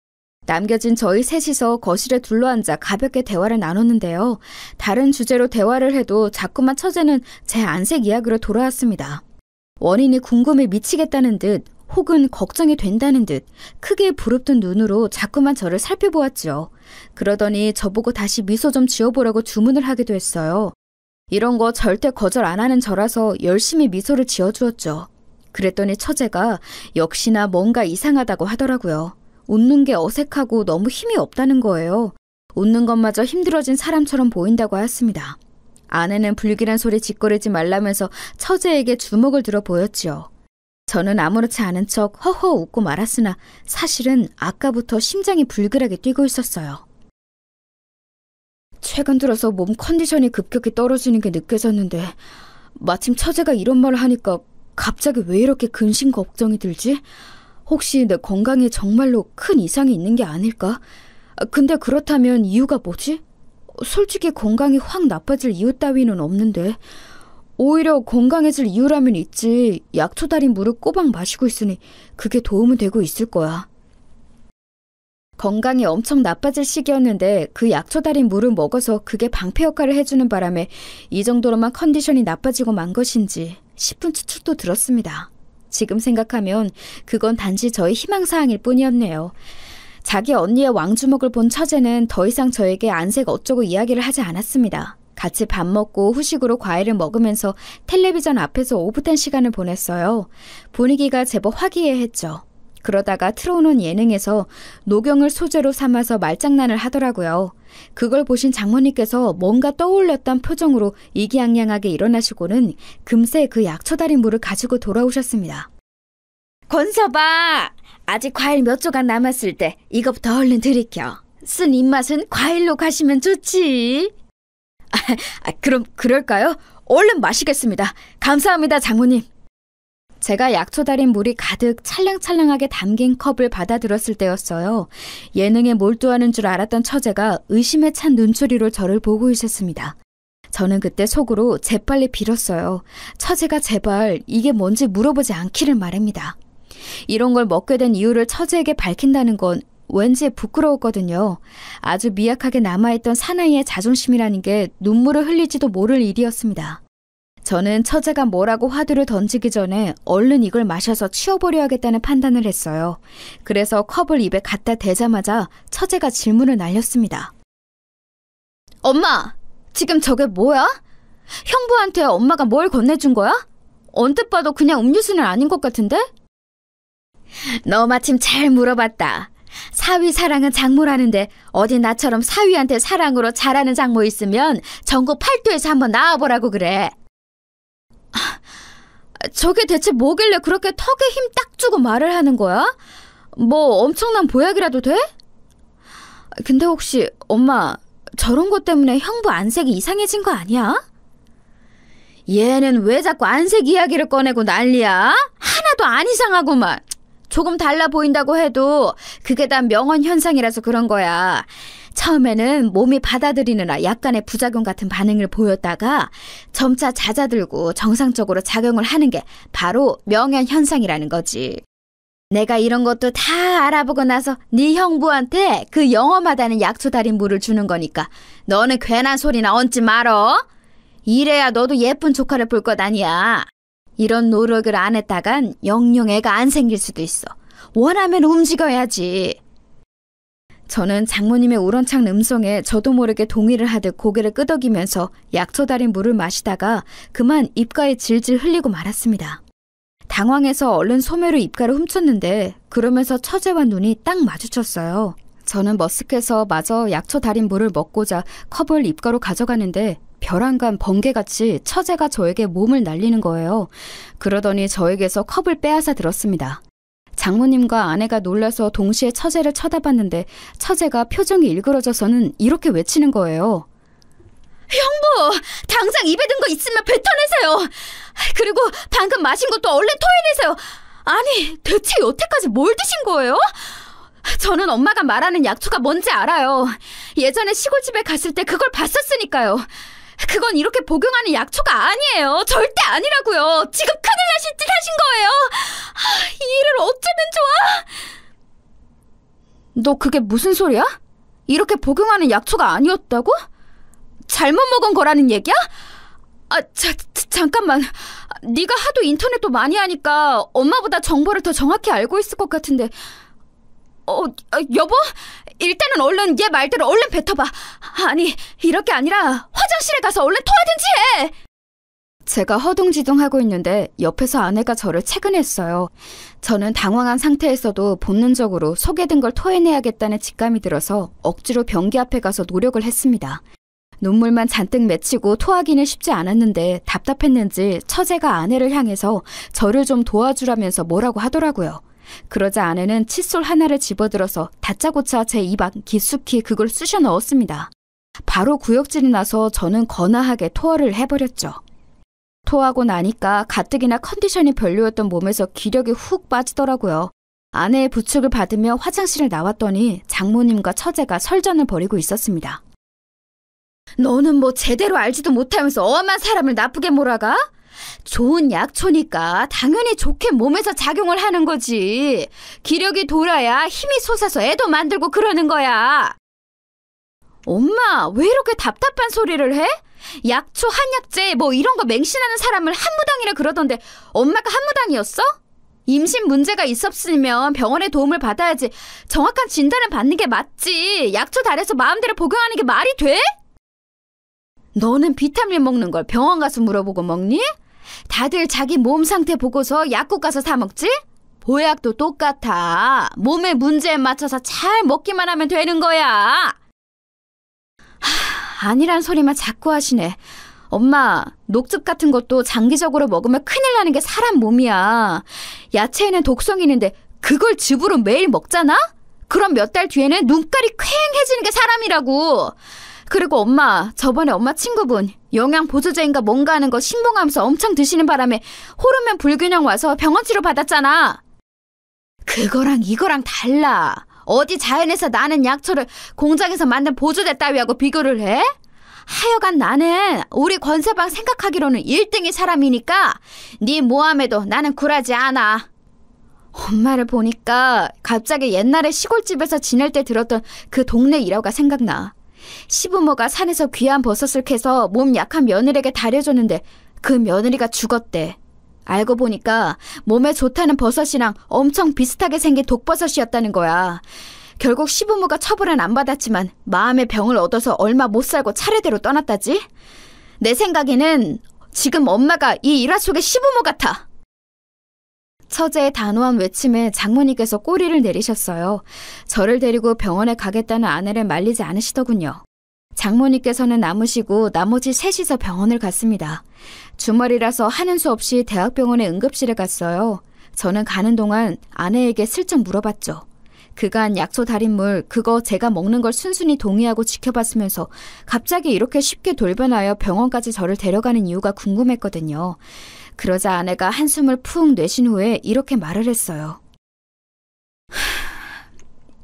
남겨진 저희 셋이서 거실에 둘러앉아 가볍게 대화를 나눴는데요. 다른 주제로 대화를 해도 자꾸만 처제는 제 안색 이야기로 돌아왔습니다. 원인이 궁금해 미치겠다는 듯 혹은 걱정이 된다는 듯 크게 부릅뜬 눈으로 자꾸만 저를 살펴보았죠. 그러더니 저보고 다시 미소 좀 지어보라고 주문을 하기도 했어요. 이런 거 절대 거절 안 하는 저라서 열심히 미소를 지어주었죠. 그랬더니 처제가 역시나 뭔가 이상하다고 하더라고요. 웃는 게 어색하고 너무 힘이 없다는 거예요. 웃는 것마저 힘들어진 사람처럼 보인다고 하였습니다. 아내는 불길한 소리 짓거리지 말라면서 처제에게 주먹을 들어 보였지요. 저는 아무렇지 않은 척 허허 웃고 말았으나 사실은 아까부터 심장이 불길하게 뛰고 있었어요. 최근 들어서 몸 컨디션이 급격히 떨어지는 게 느껴졌는데 마침 처제가 이런 말을 하니까 갑자기 왜 이렇게 근심 걱정이 들지? 혹시 내 건강에 정말로 큰 이상이 있는 게 아닐까? 근데 그렇다면 이유가 뭐지? 솔직히 건강이 확 나빠질 이유 따위는 없는데 오히려 건강해질 이유라면 있지. 약초 달인 물을 꼬박 마시고 있으니 그게 도움은 되고 있을 거야. 건강이 엄청 나빠질 시기였는데 그 약초 달인 물을 먹어서 그게 방패 역할을 해주는 바람에 이 정도로만 컨디션이 나빠지고 만 것인지 싶은 추측도 들었습니다. 지금 생각하면 그건 단지 저의 희망사항일 뿐이었네요. 자기 언니의 왕주먹을 본 처제는 더 이상 저에게 안색 어쩌고 이야기를 하지 않았습니다. 같이 밥 먹고 후식으로 과일을 먹으면서 텔레비전 앞에서 오붓한 시간을 보냈어요. 분위기가 제법 화기애애했죠. 그러다가 틀어오는 예능에서 노경을 소재로 삼아서 말장난을 하더라고요. 그걸 보신 장모님께서 뭔가 떠올렸던 표정으로 이기양양하게 일어나시고는 금세 그 약초 달인 물을 가지고 돌아오셨습니다. 권서봐! 아직 과일 몇 조각 남았을 때 이것부터 얼른 들이켜. 쓴 입맛은 과일로 가시면 좋지. 그럼 그럴까요? 얼른 마시겠습니다. 감사합니다, 장모님. 제가 약초 달인 물이 가득 찰랑찰랑하게 담긴 컵을 받아들었을 때였어요. 예능에 몰두하는 줄 알았던 처제가 의심에 찬 눈초리로 저를 보고 있었습니다. 저는 그때 속으로 재빨리 빌었어요. 처제가 제발 이게 뭔지 물어보지 않기를 말입니다. 이런 걸 먹게 된 이유를 처제에게 밝힌다는 건 왠지 부끄러웠거든요. 아주 미약하게 남아있던 사나이의 자존심이라는 게 눈물을 흘리지도 모를 일이었습니다. 저는 처제가 뭐라고 화두를 던지기 전에 얼른 이걸 마셔서 치워버려 야겠다는 판단을 했어요. 그래서 컵을 입에 갖다 대자마자 처제가 질문을 날렸습니다. 엄마, 지금 저게 뭐야? 형부한테 엄마가 뭘 건네준 거야? 언뜻 봐도 그냥 음료수는 아닌 것 같은데? 너 마침 잘 물어봤다. 사위 사랑은 장모라는데 어디 나처럼 사위한테 사랑으로 잘하는 장모 있으면 전국 팔도에서 한번 나와보라고 그래. 저게 대체 뭐길래 그렇게 턱에 힘 딱 주고 말을 하는 거야? 뭐 엄청난 보약이라도 돼? 근데 혹시 엄마 저런 것 때문에 형부 안색이 이상해진 거 아니야? 얘는 왜 자꾸 안색 이야기를 꺼내고 난리야? 하나도 안 이상하구만. 조금 달라 보인다고 해도 그게 다 명언 현상이라서 그런 거야. 처음에는 몸이 받아들이느라 약간의 부작용 같은 반응을 보였다가 점차 잦아들고 정상적으로 작용을 하는 게 바로 명현 현상이라는 거지. 내가 이런 것도 다 알아보고 나서 네 형부한테 그 영험하다는 약초 달인 물을 주는 거니까 너는 괜한 소리나 얹지 말어. 이래야 너도 예쁜 조카를 볼 것 아니야. 이런 노력을 안 했다간 영영 애가 안 생길 수도 있어. 원하면 움직여야지. 저는 장모님의 우렁찬 음성에 저도 모르게 동의를 하듯 고개를 끄덕이면서 약초 달인 물을 마시다가 그만 입가에 질질 흘리고 말았습니다. 당황해서 얼른 소매로 입가를 훔쳤는데 그러면서 처제와 눈이 딱 마주쳤어요. 저는 머쓱해서 마저 약초 달인 물을 먹고자 컵을 입가로 가져가는데 벼랑간 번개같이 처제가 저에게 몸을 날리는 거예요. 그러더니 저에게서 컵을 빼앗아 들었습니다. 장모님과 아내가 놀라서 동시에 처제를 쳐다봤는데 처제가 표정이 일그러져서는 이렇게 외치는 거예요. 형부! 당장 입에 든 거 있으면 뱉어내세요! 그리고 방금 마신 것도 얼른 토해내세요! 아니, 대체 여태까지 뭘 드신 거예요? 저는 엄마가 말하는 약초가 뭔지 알아요. 예전에 시골집에 갔을 때 그걸 봤었으니까요. 그건 이렇게 복용하는 약초가 아니에요. 절대 아니라고요. 지금 큰일 나실 짓 하신 거예요. 이 일을 어쩌면 좋아? 너 그게 무슨 소리야? 이렇게 복용하는 약초가 아니었다고? 잘못 먹은 거라는 얘기야? 잠깐만. 네가 하도 인터넷도 많이 하니까 엄마보다 정보를 더 정확히 알고 있을 것 같은데. 여보? 일단은 얼른 얘 말대로 얼른 뱉어봐. 아니, 이렇게 아니라 화장실에 가서 얼른 토하든지 해. 제가 허둥지둥하고 있는데 옆에서 아내가 저를 체근했어요. 저는 당황한 상태에서도 본능적으로 속에 든 걸 토해내야겠다는 직감이 들어서 억지로 변기 앞에 가서 노력을 했습니다. 눈물만 잔뜩 맺히고 토하기는 쉽지 않았는데 답답했는지 처제가 아내를 향해서 저를 좀 도와주라면서 뭐라고 하더라고요. 그러자 아내는 칫솔 하나를 집어들어서 다짜고짜 제 입 안 깊숙이 그걸 쑤셔 넣었습니다. 바로 구역질이 나서 저는 거나하게 토하를 해버렸죠. 토하고 나니까 가뜩이나 컨디션이 별로였던 몸에서 기력이 훅 빠지더라고요. 아내의 부축을 받으며 화장실을 나왔더니 장모님과 처제가 설전을 벌이고 있었습니다. 너는 뭐 제대로 알지도 못하면서 엄한 사람을 나쁘게 몰아가? 좋은 약초니까 당연히 좋게 몸에서 작용을 하는 거지. 기력이 돌아야 힘이 솟아서 애도 만들고 그러는 거야. 엄마, 왜 이렇게 답답한 소리를 해? 약초, 한약재 뭐 이런 거 맹신하는 사람을 한무당이라 그러던데 엄마가 한무당이었어? 임신 문제가 있었으면 병원의 도움을 받아야지. 정확한 진단을 받는 게 맞지. 약초 달여서 마음대로 복용하는 게 말이 돼? 너는 비타민 먹는 걸 병원 가서 물어보고 먹니? 다들 자기 몸 상태 보고서 약국 가서 사 먹지? 보약도 똑같아. 몸의 문제에 맞춰서 잘 먹기만 하면 되는 거야. 아니란 소리만 자꾸 하시네. 엄마, 녹즙 같은 것도 장기적으로 먹으면 큰일 나는 게 사람 몸이야. 야채에는 독성이 있는데 그걸 즙으로 매일 먹잖아? 그럼 몇 달 뒤에는 눈깔이 퀭해지는 게 사람이라고. 그리고 엄마, 저번에 엄마 친구분 영양 보조제인가 뭔가 하는 거 신봉하면서 엄청 드시는 바람에 호르몬 불균형 와서 병원 치료 받았잖아. 그거랑 이거랑 달라. 어디 자연에서 나는 약초를 공장에서 만든 보조제 따위하고 비교를 해? 하여간 나는 우리 권서방 생각하기로는 1등이 사람이니까 네 모함에도 나는 굴하지 않아. 엄마를 보니까 갑자기 옛날에 시골집에서 지낼 때 들었던 그 동네 일화가 생각나. 시부모가 산에서 귀한 버섯을 캐서 몸 약한 며느리에게 다려줬는데 그 며느리가 죽었대. 알고 보니까 몸에 좋다는 버섯이랑 엄청 비슷하게 생긴 독버섯이었다는 거야. 결국 시부모가 처벌은 안 받았지만 마음의 병을 얻어서 얼마 못 살고 차례대로 떠났다지. 내 생각에는 지금 엄마가 이 일화 속의 시부모 같아. 처제의 단호한 외침에 장모님께서 꼬리를 내리셨어요. 저를 데리고 병원에 가겠다는 아내를 말리지 않으시더군요. 장모님께서는 남으시고 나머지 셋이서 병원을 갔습니다. 주말이라서 하는 수 없이 대학병원의 응급실에 갔어요. 저는 가는 동안 아내에게 슬쩍 물어봤죠. 그간 약초 달인물 그거 제가 먹는 걸 순순히 동의하고 지켜봤으면서 갑자기 이렇게 쉽게 돌변하여 병원까지 저를 데려가는 이유가 궁금했거든요. 그러자 아내가 한숨을 푹 내쉰 후에 이렇게 말을 했어요.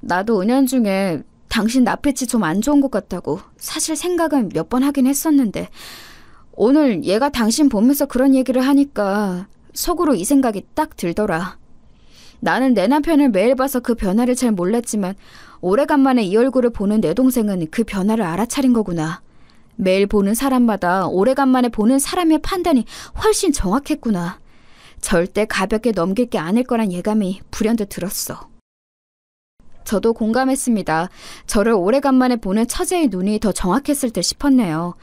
나도 은연중에 당신 낯빛이 좀 안 좋은 것 같다고 사실 생각은 몇 번 하긴 했었는데 오늘 얘가 당신 보면서 그런 얘기를 하니까 속으로 이 생각이 딱 들더라. 나는 내 남편을 매일 봐서 그 변화를 잘 몰랐지만 오래간만에 이 얼굴을 보는 내 동생은 그 변화를 알아차린 거구나. 매일 보는 사람마다 오래간만에 보는 사람의 판단이 훨씬 정확했구나. 절대 가볍게 넘길 게 아닐 거란 예감이 불현듯 들었어. 저도 공감했습니다. 저를 오래간만에 보는 처제의 눈이 더 정확했을 듯 싶었네요.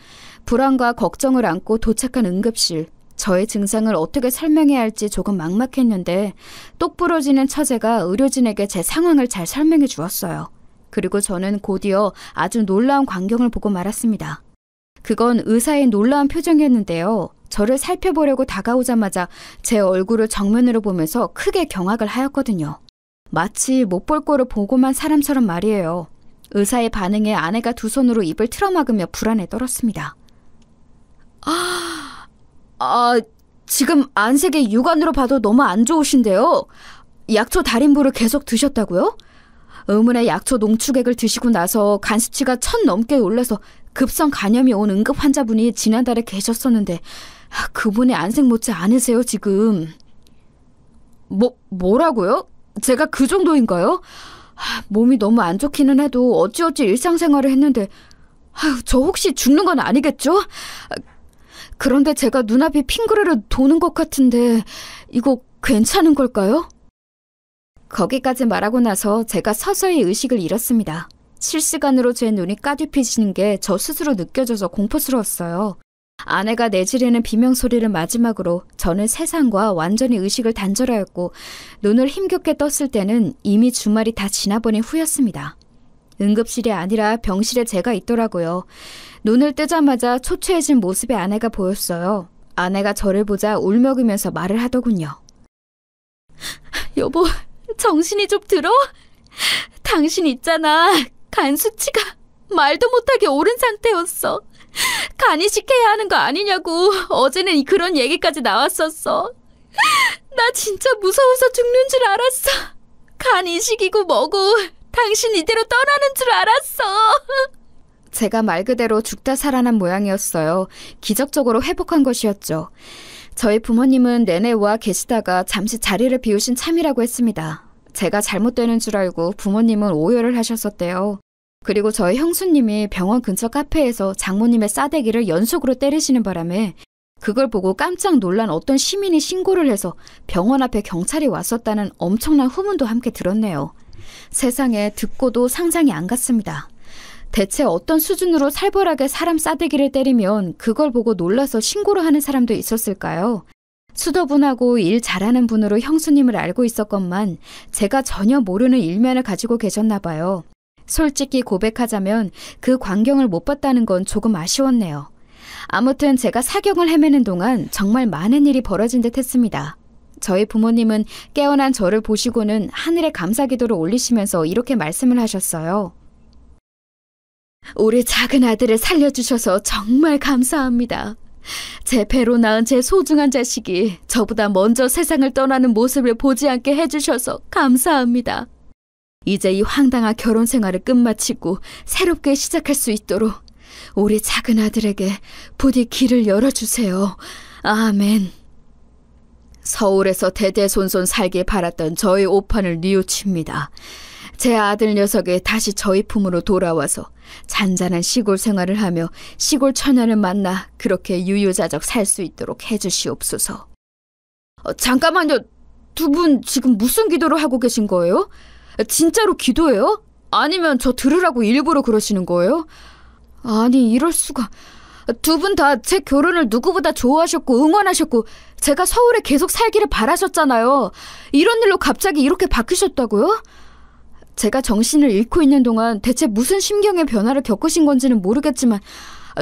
불안과 걱정을 안고 도착한 응급실. 저의 증상을 어떻게 설명해야 할지 조금 막막했는데 똑부러지는 처제가 의료진에게 제 상황을 잘 설명해 주었어요. 그리고 저는 곧이어 아주 놀라운 광경을 보고 말았습니다. 그건 의사의 놀라운 표정이었는데요. 저를 살펴보려고 다가오자마자 제 얼굴을 정면으로 보면서 크게 경악을 하였거든요. 마치 못 볼 꼴을 보고만 사람처럼 말이에요. 의사의 반응에 아내가 두 손으로 입을 틀어막으며 불안에 떨었습니다. 지금 안색이 육안으로 봐도 너무 안 좋으신데요. 약초 달인부를 계속 드셨다고요? 의문의 약초 농축액을 드시고 나서 간 수치가 1000 넘게 올라서 급성 간염이 온 응급 환자분이 지난달에 계셨었는데 그분의 안색 못지 않으세요 지금. 뭐라고요? 제가 그 정도인가요? 몸이 너무 안 좋기는 해도 어찌어찌 일상생활을 했는데 저 혹시 죽는 건 아니겠죠? 그런데 제가 눈앞이 핑그르르 도는 것 같은데 이거 괜찮은 걸까요? 거기까지 말하고 나서 제가 서서히 의식을 잃었습니다. 실시간으로 제 눈이 까뒤피지는 게 저 스스로 느껴져서 공포스러웠어요. 아내가 내지르는 비명소리를 마지막으로 저는 세상과 완전히 의식을 단절하였고 눈을 힘겹게 떴을 때는 이미 주말이 다 지나버린 후였습니다. 응급실이 아니라 병실에 제가 있더라고요. 눈을 뜨자마자 초췌해진 모습의 아내가 보였어요. 아내가 저를 보자 울먹이면서 말을 하더군요. 여보, 정신이 좀 들어? 당신 있잖아. 간 수치가 말도 못하게 오른 상태였어. 간 이식해야 하는 거 아니냐고 어제는 그런 얘기까지 나왔었어. 나 진짜 무서워서 죽는 줄 알았어. 간 이식이고 뭐고 당신 이대로 떠나는 줄 알았어. 제가 말 그대로 죽다 살아난 모양이었어요. 기적적으로 회복한 것이었죠. 저희 부모님은 내내 와 계시다가 잠시 자리를 비우신 참이라고 했습니다. 제가 잘못되는 줄 알고 부모님은 오열을 하셨었대요. 그리고 저희 형수님이 병원 근처 카페에서 장모님의 싸대기를 연속으로 때리시는 바람에 그걸 보고 깜짝 놀란 어떤 시민이 신고를 해서 병원 앞에 경찰이 왔었다는 엄청난 후문도 함께 들었네요. 세상에 듣고도 상상이 안 갔습니다. 대체 어떤 수준으로 살벌하게 사람 싸대기를 때리면 그걸 보고 놀라서 신고를 하는 사람도 있었을까요? 수더분하고 일 잘하는 분으로 형수님을 알고 있었건만 제가 전혀 모르는 일면을 가지고 계셨나 봐요. 솔직히 고백하자면 그 광경을 못 봤다는 건 조금 아쉬웠네요. 아무튼 제가 사경을 헤매는 동안 정말 많은 일이 벌어진 듯 했습니다. 저희 부모님은 깨어난 저를 보시고는 하늘에 감사기도를 올리시면서 이렇게 말씀을 하셨어요. 우리 작은 아들을 살려주셔서 정말 감사합니다. 제 배로 낳은 제 소중한 자식이 저보다 먼저 세상을 떠나는 모습을 보지 않게 해주셔서 감사합니다. 이제 이 황당한 결혼 생활을 끝마치고 새롭게 시작할 수 있도록 우리 작은 아들에게 부디 길을 열어주세요. 아멘. 서울에서 대대손손 살길 바랐던 저의 오판을 뉘우칩니다. 제 아들 녀석이 다시 저희 품으로 돌아와서 잔잔한 시골 생활을 하며 시골 처녀를 만나 그렇게 유유자적 살 수 있도록 해주시옵소서. 잠깐만요. 두 분 지금 무슨 기도를 하고 계신 거예요? 진짜로 기도해요? 아니면 저 들으라고 일부러 그러시는 거예요? 아니 이럴 수가. 두 분 다 제 결혼을 누구보다 좋아하셨고 응원하셨고 제가 서울에 계속 살기를 바라셨잖아요. 이런 일로 갑자기 이렇게 바뀌셨다고요? 제가 정신을 잃고 있는 동안 대체 무슨 심경의 변화를 겪으신 건지는 모르겠지만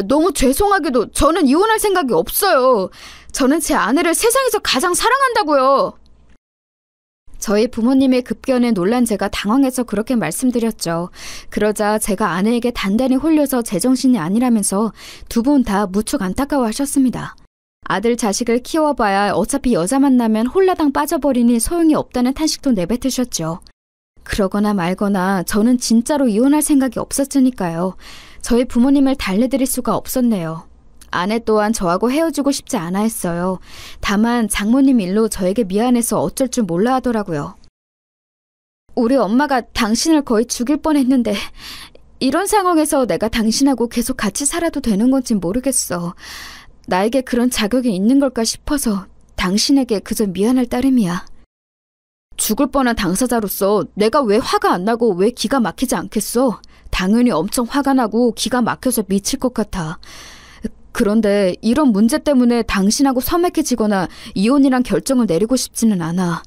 너무 죄송하게도 저는 이혼할 생각이 없어요. 저는 제 아내를 세상에서 가장 사랑한다고요. 저희 부모님의 급견에 놀란 제가 당황해서 그렇게 말씀드렸죠. 그러자 제가 아내에게 단단히 홀려서 제정신이 아니라면서 두 분 다 무척 안타까워하셨습니다. 아들 자식을 키워봐야 어차피 여자 만나면 홀라당 빠져버리니 소용이 없다는 탄식도 내뱉으셨죠. 그러거나 말거나 저는 진짜로 이혼할 생각이 없었으니까요. 저희 부모님을 달래드릴 수가 없었네요. 아내 또한 저하고 헤어지고 싶지 않아 했어요. 다만 장모님 일로 저에게 미안해서 어쩔 줄 몰라 하더라고요. 우리 엄마가 당신을 거의 죽일 뻔했는데 이런 상황에서 내가 당신하고 계속 같이 살아도 되는 건지 모르겠어. 나에게 그런 자격이 있는 걸까 싶어서 당신에게 그저 미안할 따름이야. 죽을 뻔한 당사자로서 내가 왜 화가 안 나고 왜 기가 막히지 않겠어? 당연히 엄청 화가 나고 기가 막혀서 미칠 것 같아. 그런데 이런 문제 때문에 당신하고 서먹해지거나 이혼이란 결정을 내리고 싶지는 않아.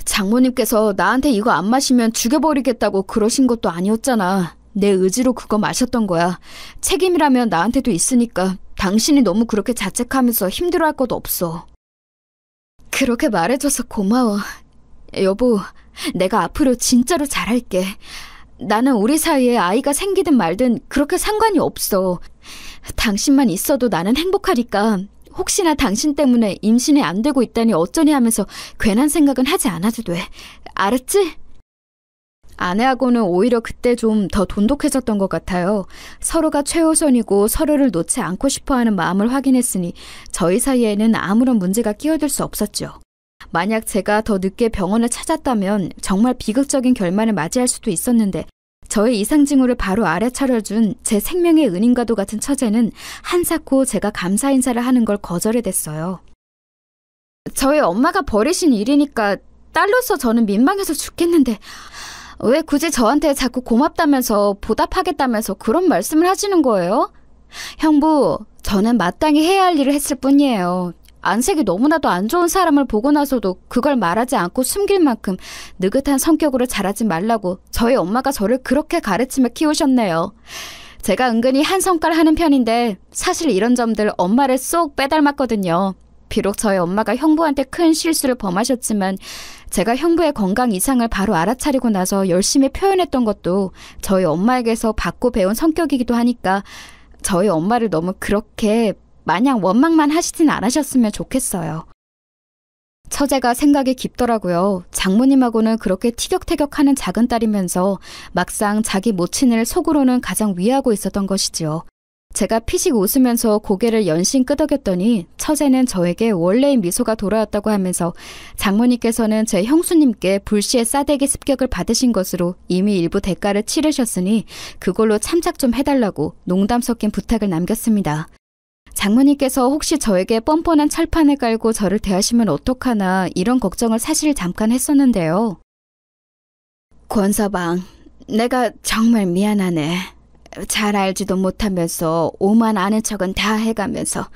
장모님께서 나한테 이거 안 마시면 죽여버리겠다고 그러신 것도 아니었잖아. 내 의지로 그거 마셨던 거야. 책임이라면 나한테도 있으니까 당신이 너무 그렇게 자책하면서 힘들어할 것도 없어. 그렇게 말해줘서 고마워. 여보, 내가 앞으로 진짜로 잘할게. 나는 우리 사이에 아이가 생기든 말든 그렇게 상관이 없어. 당신만 있어도 나는 행복하니까 혹시나 당신 때문에 임신이 안 되고 있다니 어쩌니 하면서 괜한 생각은 하지 않아도 돼. 알았지? 아내하고는 오히려 그때 좀 더 돈독해졌던 것 같아요. 서로가 최우선이고 서로를 놓지 않고 싶어하는 마음을 확인했으니 저희 사이에는 아무런 문제가 끼어들 수 없었죠. 만약 제가 더 늦게 병원을 찾았다면 정말 비극적인 결말을 맞이할 수도 있었는데 저의 이상 징후를 바로 알아차려준 제 생명의 은인과도 같은 처제는 한사코 제가 감사 인사를 하는 걸 거절해댔어요. 저희 엄마가 버리신 일이니까 딸로서 저는 민망해서 죽겠는데 왜 굳이 저한테 자꾸 고맙다면서 보답하겠다면서 그런 말씀을 하시는 거예요? 형부, 저는 마땅히 해야 할 일을 했을 뿐이에요. 안색이 너무나도 안 좋은 사람을 보고 나서도 그걸 말하지 않고 숨길 만큼 느긋한 성격으로 자라지 말라고 저희 엄마가 저를 그렇게 가르치며 키우셨네요. 제가 은근히 한성깔 하는 편인데 사실 이런 점들 엄마를 쏙 빼닮았거든요. 비록 저희 엄마가 형부한테 큰 실수를 범하셨지만 제가 형부의 건강 이상을 바로 알아차리고 나서 열심히 표현했던 것도 저희 엄마에게서 받고 배운 성격이기도 하니까 저희 엄마를 너무 그렇게 마냥 원망만 하시진 않으셨으면 좋겠어요. 처제가 생각이 깊더라고요. 장모님하고는 그렇게 티격태격하는 작은 딸이면서 막상 자기 모친을 속으로는 가장 위하고 있었던 것이지요. 제가 피식 웃으면서 고개를 연신 끄덕였더니 처제는 저에게 원래의 미소가 돌아왔다고 하면서 장모님께서는 제 형수님께 불시에 싸대기 습격을 받으신 것으로 이미 일부 대가를 치르셨으니 그걸로 참작 좀 해달라고 농담 섞인 부탁을 남겼습니다. 장모님께서 혹시 저에게 뻔뻔한 철판을 깔고 저를 대하시면 어떡하나 이런 걱정을 사실 잠깐 했었는데요. 권서방, 내가 정말 미안하네. 잘 알지도 못하면서 오만 아는 척은 다 해가면서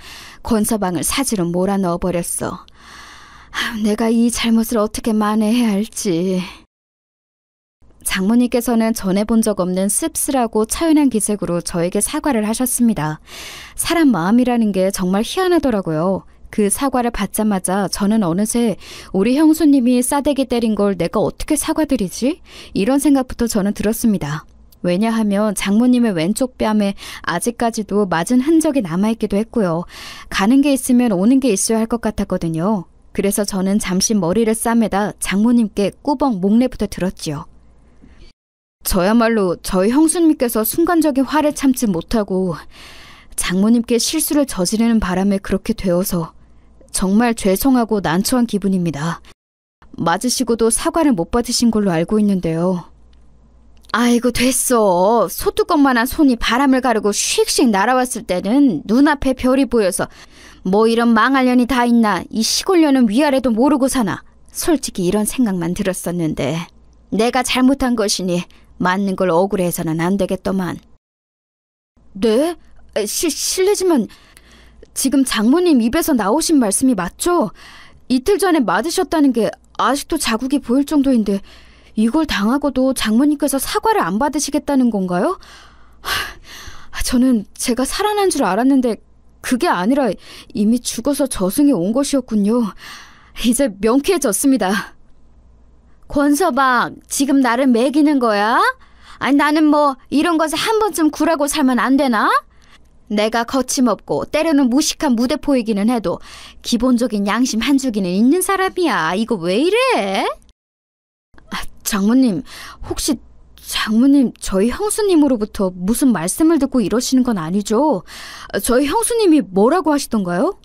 권서방을 사지로 몰아넣어버렸어. 내가 이 잘못을 어떻게 만회해야 할지. 장모님께서는 전해본 적 없는 씁쓸하고 차연한 기색으로 저에게 사과를 하셨습니다. 사람 마음이라는 게 정말 희한하더라고요. 그 사과를 받자마자 저는 어느새 우리 형수님이 싸대기 때린 걸 내가 어떻게 사과드리지? 이런 생각부터 저는 들었습니다. 왜냐하면 장모님의 왼쪽 뺨에 아직까지도 맞은 흔적이 남아있기도 했고요. 가는 게 있으면 오는 게 있어야 할 것 같았거든요. 그래서 저는 잠시 머리를 싸매다 장모님께 꾸벅 목례부터 들었지요. 저야말로 저희 형수님께서 순간적인 화를 참지 못하고 장모님께 실수를 저지르는 바람에 그렇게 되어서 정말 죄송하고 난처한 기분입니다. 맞으시고도 사과를 못 받으신 걸로 알고 있는데요. 아이고 됐어. 소뚜껑만한 손이 바람을 가르고 휙휙 날아왔을 때는 눈앞에 별이 보여서 뭐 이런 망할 년이 다 있나. 이 시골 년은 위아래도 모르고 사나. 솔직히 이런 생각만 들었었는데 내가 잘못한 것이니 맞는 걸 억울해서는 안 되겠더만. 네? 실례지만 지금 장모님 입에서 나오신 말씀이 맞죠? 이틀 전에 맞으셨다는 게 아직도 자국이 보일 정도인데 이걸 당하고도 장모님께서 사과를 안 받으시겠다는 건가요? 저는 제가 살아난 줄 알았는데 그게 아니라 이미 죽어서 저승에 온 것이었군요. 이제 명쾌해졌습니다. 권서방, 지금 나를 매기는 거야? 아니 나는 뭐 이런 것에 한 번쯤 굴하고 살면 안 되나? 내가 거침없고 때로는 무식한 무대포이기는 해도 기본적인 양심 한 줄기는 있는 사람이야. 이거 왜 이래? 장모님, 혹시 장모님 저희 형수님으로부터 무슨 말씀을 듣고 이러시는 건 아니죠? 저희 형수님이 뭐라고 하시던가요?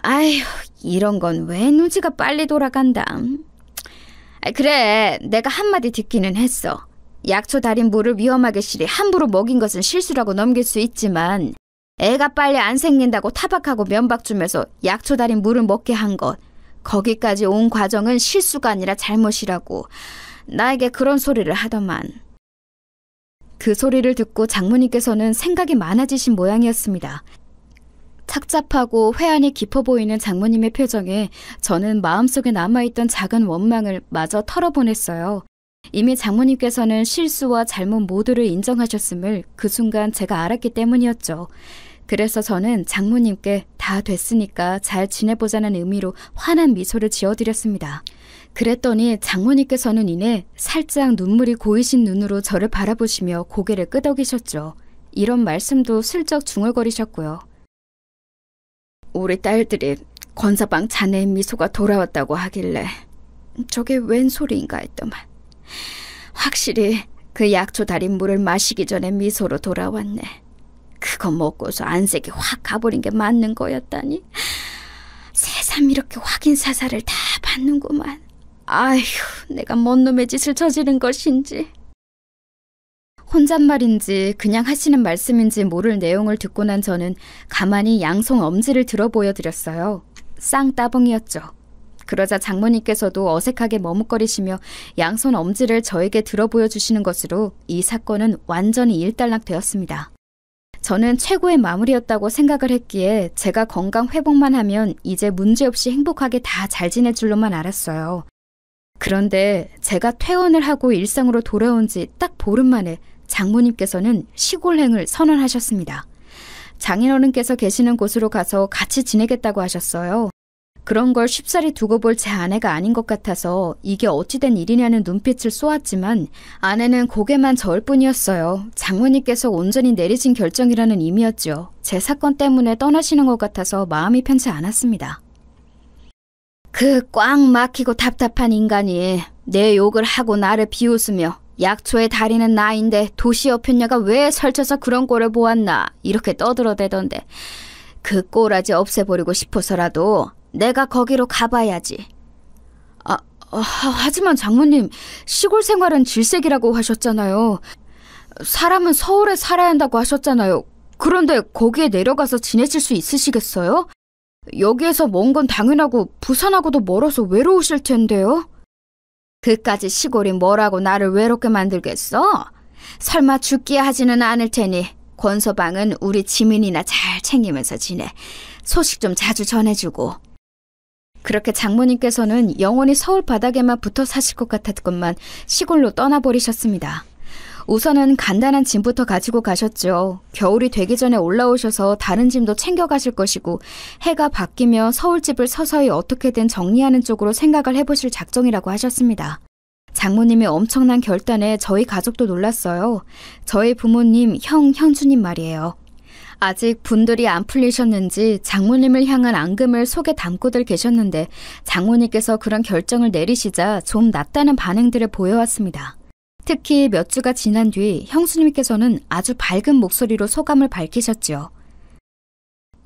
아휴, 이런 건 왜 눈치가 빨리 돌아간다. 그래, 내가 한마디 듣기는 했어. 약초 달인 물을 위험하게 실이 함부로 먹인 것은 실수라고 넘길 수 있지만 애가 빨리 안 생긴다고 타박하고 면박 주면서 약초 달인 물을 먹게 한 것, 거기까지 온 과정은 실수가 아니라 잘못이라고 나에게 그런 소리를 하더만. 그 소리를 듣고 장모님께서는 생각이 많아지신 모양이었습니다. 착잡하고 회한이 깊어 보이는 장모님의 표정에 저는 마음속에 남아있던 작은 원망을 마저 털어보냈어요. 이미 장모님께서는 실수와 잘못 모두를 인정하셨음을 그 순간 제가 알았기 때문이었죠. 그래서 저는 장모님께 다 됐으니까 잘 지내보자는 의미로 환한 미소를 지어드렸습니다. 그랬더니 장모님께서는 이내 살짝 눈물이 고이신 눈으로 저를 바라보시며 고개를 끄덕이셨죠. 이런 말씀도 슬쩍 중얼거리셨고요. 우리 딸들이 권서방 자네의 미소가 돌아왔다고 하길래 저게 웬 소리인가 했더만 확실히 그 약초 달인 물을 마시기 전에 미소로 돌아왔네. 그거 먹고서 안색이 확 가버린 게 맞는 거였다니. 새삼 이렇게 확인 사살을 다 받는구만. 아휴, 내가 뭔 놈의 짓을 저지른 것인지. 혼잣말인지 그냥 하시는 말씀인지 모를 내용을 듣고 난 저는 가만히 양손 엄지를 들어 보여드렸어요. 쌍따봉이었죠. 그러자 장모님께서도 어색하게 머뭇거리시며 양손 엄지를 저에게 들어 보여주시는 것으로 이 사건은 완전히 일단락되었습니다. 저는 최고의 마무리였다고 생각을 했기에 제가 건강 회복만 하면 이제 문제없이 행복하게 다 잘 지낼 줄로만 알았어요. 그런데 제가 퇴원을 하고 일상으로 돌아온 지 딱 보름 만에 장모님께서는 시골행을 선언하셨습니다. 장인어른께서 계시는 곳으로 가서 같이 지내겠다고 하셨어요. 그런 걸 쉽사리 두고 볼 제 아내가 아닌 것 같아서 이게 어찌된 일이냐는 눈빛을 쏘았지만 아내는 고개만 저을 뿐이었어요. 장모님께서 온전히 내리신 결정이라는 의미였죠. 제 사건 때문에 떠나시는 것 같아서 마음이 편치 않았습니다. 그 꽉 막히고 답답한 인간이 내 욕을 하고 나를 비웃으며 약초의 달인은 나인데 도시 여편녀가 왜 설쳐서 그런 꼴을 보았나 이렇게 떠들어대던데 그 꼬라지 없애버리고 싶어서라도 내가 거기로 가봐야지. 하지만 장모님, 시골 생활은 질색이라고 하셨잖아요. 사람은 서울에 살아야 한다고 하셨잖아요. 그런데 거기에 내려가서 지내실 수 있으시겠어요? 여기에서 먼 건 당연하고 부산하고도 멀어서 외로우실 텐데요. 그까지 시골이 뭐라고 나를 외롭게 만들겠어? 설마 죽기야 하지는 않을 테니 권서방은 우리 지민이나 잘 챙기면서 지내. 소식 좀 자주 전해주고. 그렇게 장모님께서는 영원히 서울 바닥에만 붙어 사실 것 같았건만 시골로 떠나버리셨습니다. 우선은 간단한 짐부터 가지고 가셨죠. 겨울이 되기 전에 올라오셔서 다른 짐도 챙겨가실 것이고 해가 바뀌며 서울집을 서서히 어떻게든 정리하는 쪽으로 생각을 해보실 작정이라고 하셨습니다. 장모님의 엄청난 결단에 저희 가족도 놀랐어요. 저희 부모님, 형, 현주님 말이에요. 아직 분들이 안 풀리셨는지 장모님을 향한 앙금을 속에 담고들 계셨는데 장모님께서 그런 결정을 내리시자 좀 낫다는 반응들을 보여왔습니다. 특히 몇 주가 지난 뒤 형수님께서는 아주 밝은 목소리로 소감을 밝히셨죠.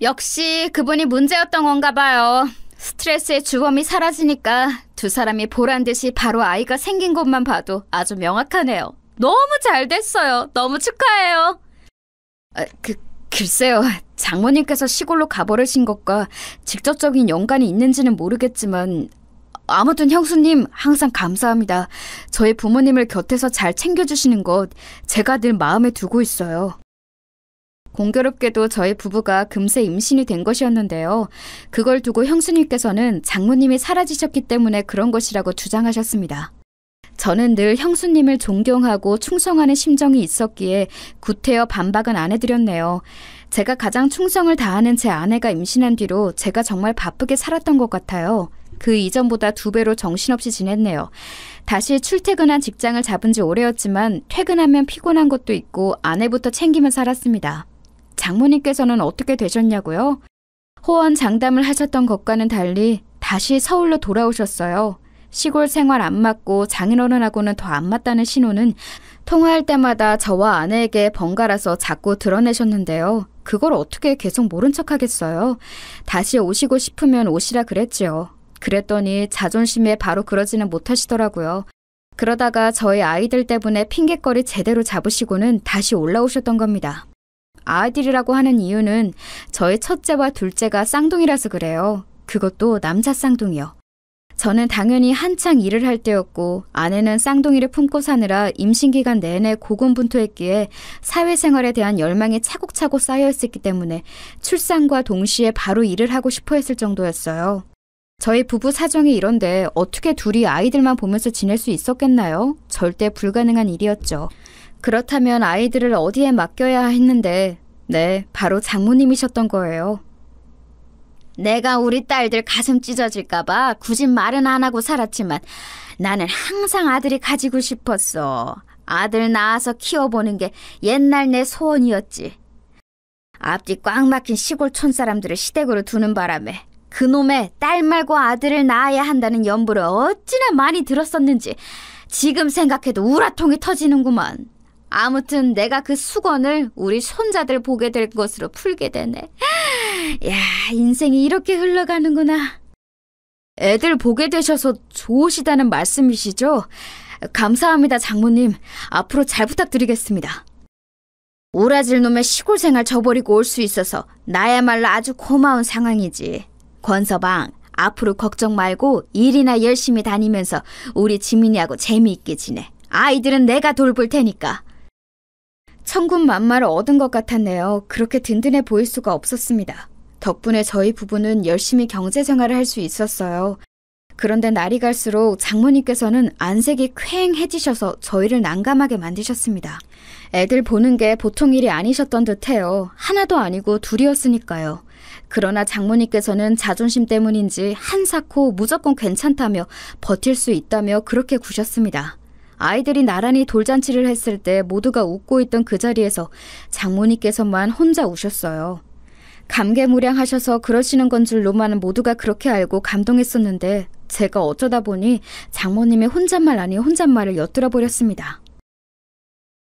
역시 그분이 문제였던 건가 봐요. 스트레스의 주범이 사라지니까 두 사람이 보란듯이 바로 아이가 생긴 것만 봐도 아주 명확하네요. 너무 잘 됐어요. 너무 축하해요. 글쎄요. 장모님께서 시골로 가버리신 것과 직접적인 연관이 있는지는 모르겠지만 아무튼 형수님 항상 감사합니다. 저희 부모님을 곁에서 잘 챙겨주시는 것 제가 늘 마음에 두고 있어요. 공교롭게도 저희 부부가 금세 임신이 된 것이었는데요. 그걸 두고 형수님께서는 장모님이 사라지셨기 때문에 그런 것이라고 주장하셨습니다. 저는 늘 형수님을 존경하고 충성하는 심정이 있었기에 구태여 반박은 안 해드렸네요. 제가 가장 충성을 다하는 제 아내가 임신한 뒤로 제가 정말 바쁘게 살았던 것 같아요. 그 이전보다 2배로 정신없이 지냈네요. 다시 출퇴근한 직장을 잡은 지 오래였지만 퇴근하면 피곤한 것도 있고 아내부터 챙기며 살았습니다. 장모님께서는 어떻게 되셨냐고요? 호언장담을 하셨던 것과는 달리 다시 서울로 돌아오셨어요. 시골 생활 안 맞고 장인어른하고는 더 안 맞다는 신호는 통화할 때마다 저와 아내에게 번갈아서 자꾸 드러내셨는데요. 그걸 어떻게 계속 모른 척 하겠어요. 다시 오시고 싶으면 오시라 그랬지요. 그랬더니 자존심에 바로 그러지는 못하시더라고요. 그러다가 저희 아이들 때문에 핑곗거리 제대로 잡으시고는 다시 올라오셨던 겁니다. 아이들이라고 하는 이유는 저희 첫째와 둘째가 쌍둥이라서 그래요. 그것도 남자 쌍둥이요. 저는 당연히 한창 일을 할 때였고 아내는 쌍둥이를 품고 사느라 임신기간 내내 고군분투했기에 사회생활에 대한 열망이 차곡차곡 쌓여있었기 때문에 출산과 동시에 바로 일을 하고 싶어 했을 정도였어요. 저희 부부 사정이 이런데 어떻게 둘이 아이들만 보면서 지낼 수 있었겠나요? 절대 불가능한 일이었죠. 그렇다면 아이들을 어디에 맡겨야 했는데 네, 바로 장모님이셨던 거예요. 내가 우리 딸들 가슴 찢어질까봐 굳이 말은 안 하고 살았지만 나는 항상 아들이 가지고 싶었어. 아들 낳아서 키워보는 게 옛날 내 소원이었지. 앞뒤 꽉 막힌 시골 촌사람들을 시댁으로 두는 바람에 그놈의 딸 말고 아들을 낳아야 한다는 염불을 어찌나 많이 들었었는지 지금 생각해도 우라통이 터지는구만. 아무튼 내가 그 수건을 우리 손자들 보게 될 것으로 풀게 되네. 야, 인생이 이렇게 흘러가는구나. 애들 보게 되셔서 좋으시다는 말씀이시죠? 감사합니다, 장모님. 앞으로 잘 부탁드리겠습니다. 오라질 놈의 시골 생활 저버리고 올 수 있어서 나야말로 아주 고마운 상황이지. 권서방, 앞으로 걱정 말고 일이나 열심히 다니면서 우리 지민이하고 재미있게 지내. 아이들은 내가 돌볼 테니까. 천군만마를 얻은 것 같았네요. 그렇게 든든해 보일 수가 없었습니다. 덕분에 저희 부부는 열심히 경제생활을 할 수 있었어요. 그런데 날이 갈수록 장모님께서는 안색이 퀭해지셔서 저희를 난감하게 만드셨습니다. 애들 보는 게 보통 일이 아니셨던 듯해요. 하나도 아니고 둘이었으니까요. 그러나 장모님께서는 자존심 때문인지 한사코 무조건 괜찮다며 버틸 수 있다며 그렇게 구셨습니다. 아이들이 나란히 돌잔치를 했을 때 모두가 웃고 있던 그 자리에서 장모님께서만 혼자 우셨어요. 감개무량하셔서 그러시는 건 줄로만 모두가 그렇게 알고 감동했었는데 제가 어쩌다 보니 장모님의 혼잣말 아닌 혼잣말을 엿들어 버렸습니다.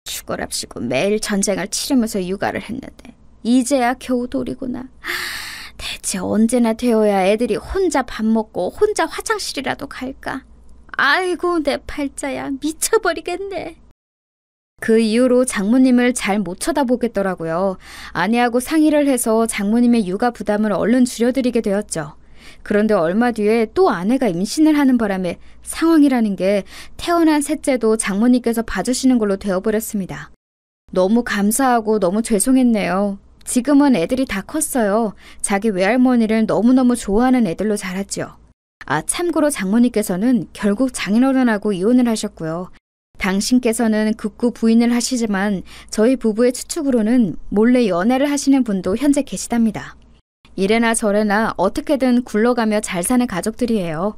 죽어랍시고 매일 전쟁을 치르면서 육아를 했는데 이제야 겨우 돌이구나. 대체 언제나 되어야 애들이 혼자 밥 먹고 혼자 화장실이라도 갈까? 아이고 내 팔자야 미쳐버리겠네. 그 이후로 장모님을 잘 못 쳐다보겠더라고요. 아내하고 상의를 해서 장모님의 육아 부담을 얼른 줄여드리게 되었죠. 그런데 얼마 뒤에 또 아내가 임신을 하는 바람에 상황이라는 게 태어난 셋째도 장모님께서 봐주시는 걸로 되어버렸습니다. 너무 감사하고 너무 죄송했네요. 지금은 애들이 다 컸어요. 자기 외할머니를 너무너무 좋아하는 애들로 자랐죠. 참고로 장모님께서는 결국 장인어른하고 이혼을 하셨고요. 당신께서는 극구 부인을 하시지만 저희 부부의 추측으로는 몰래 연애를 하시는 분도 현재 계시답니다. 이래나 저래나 어떻게든 굴러가며 잘 사는 가족들이에요.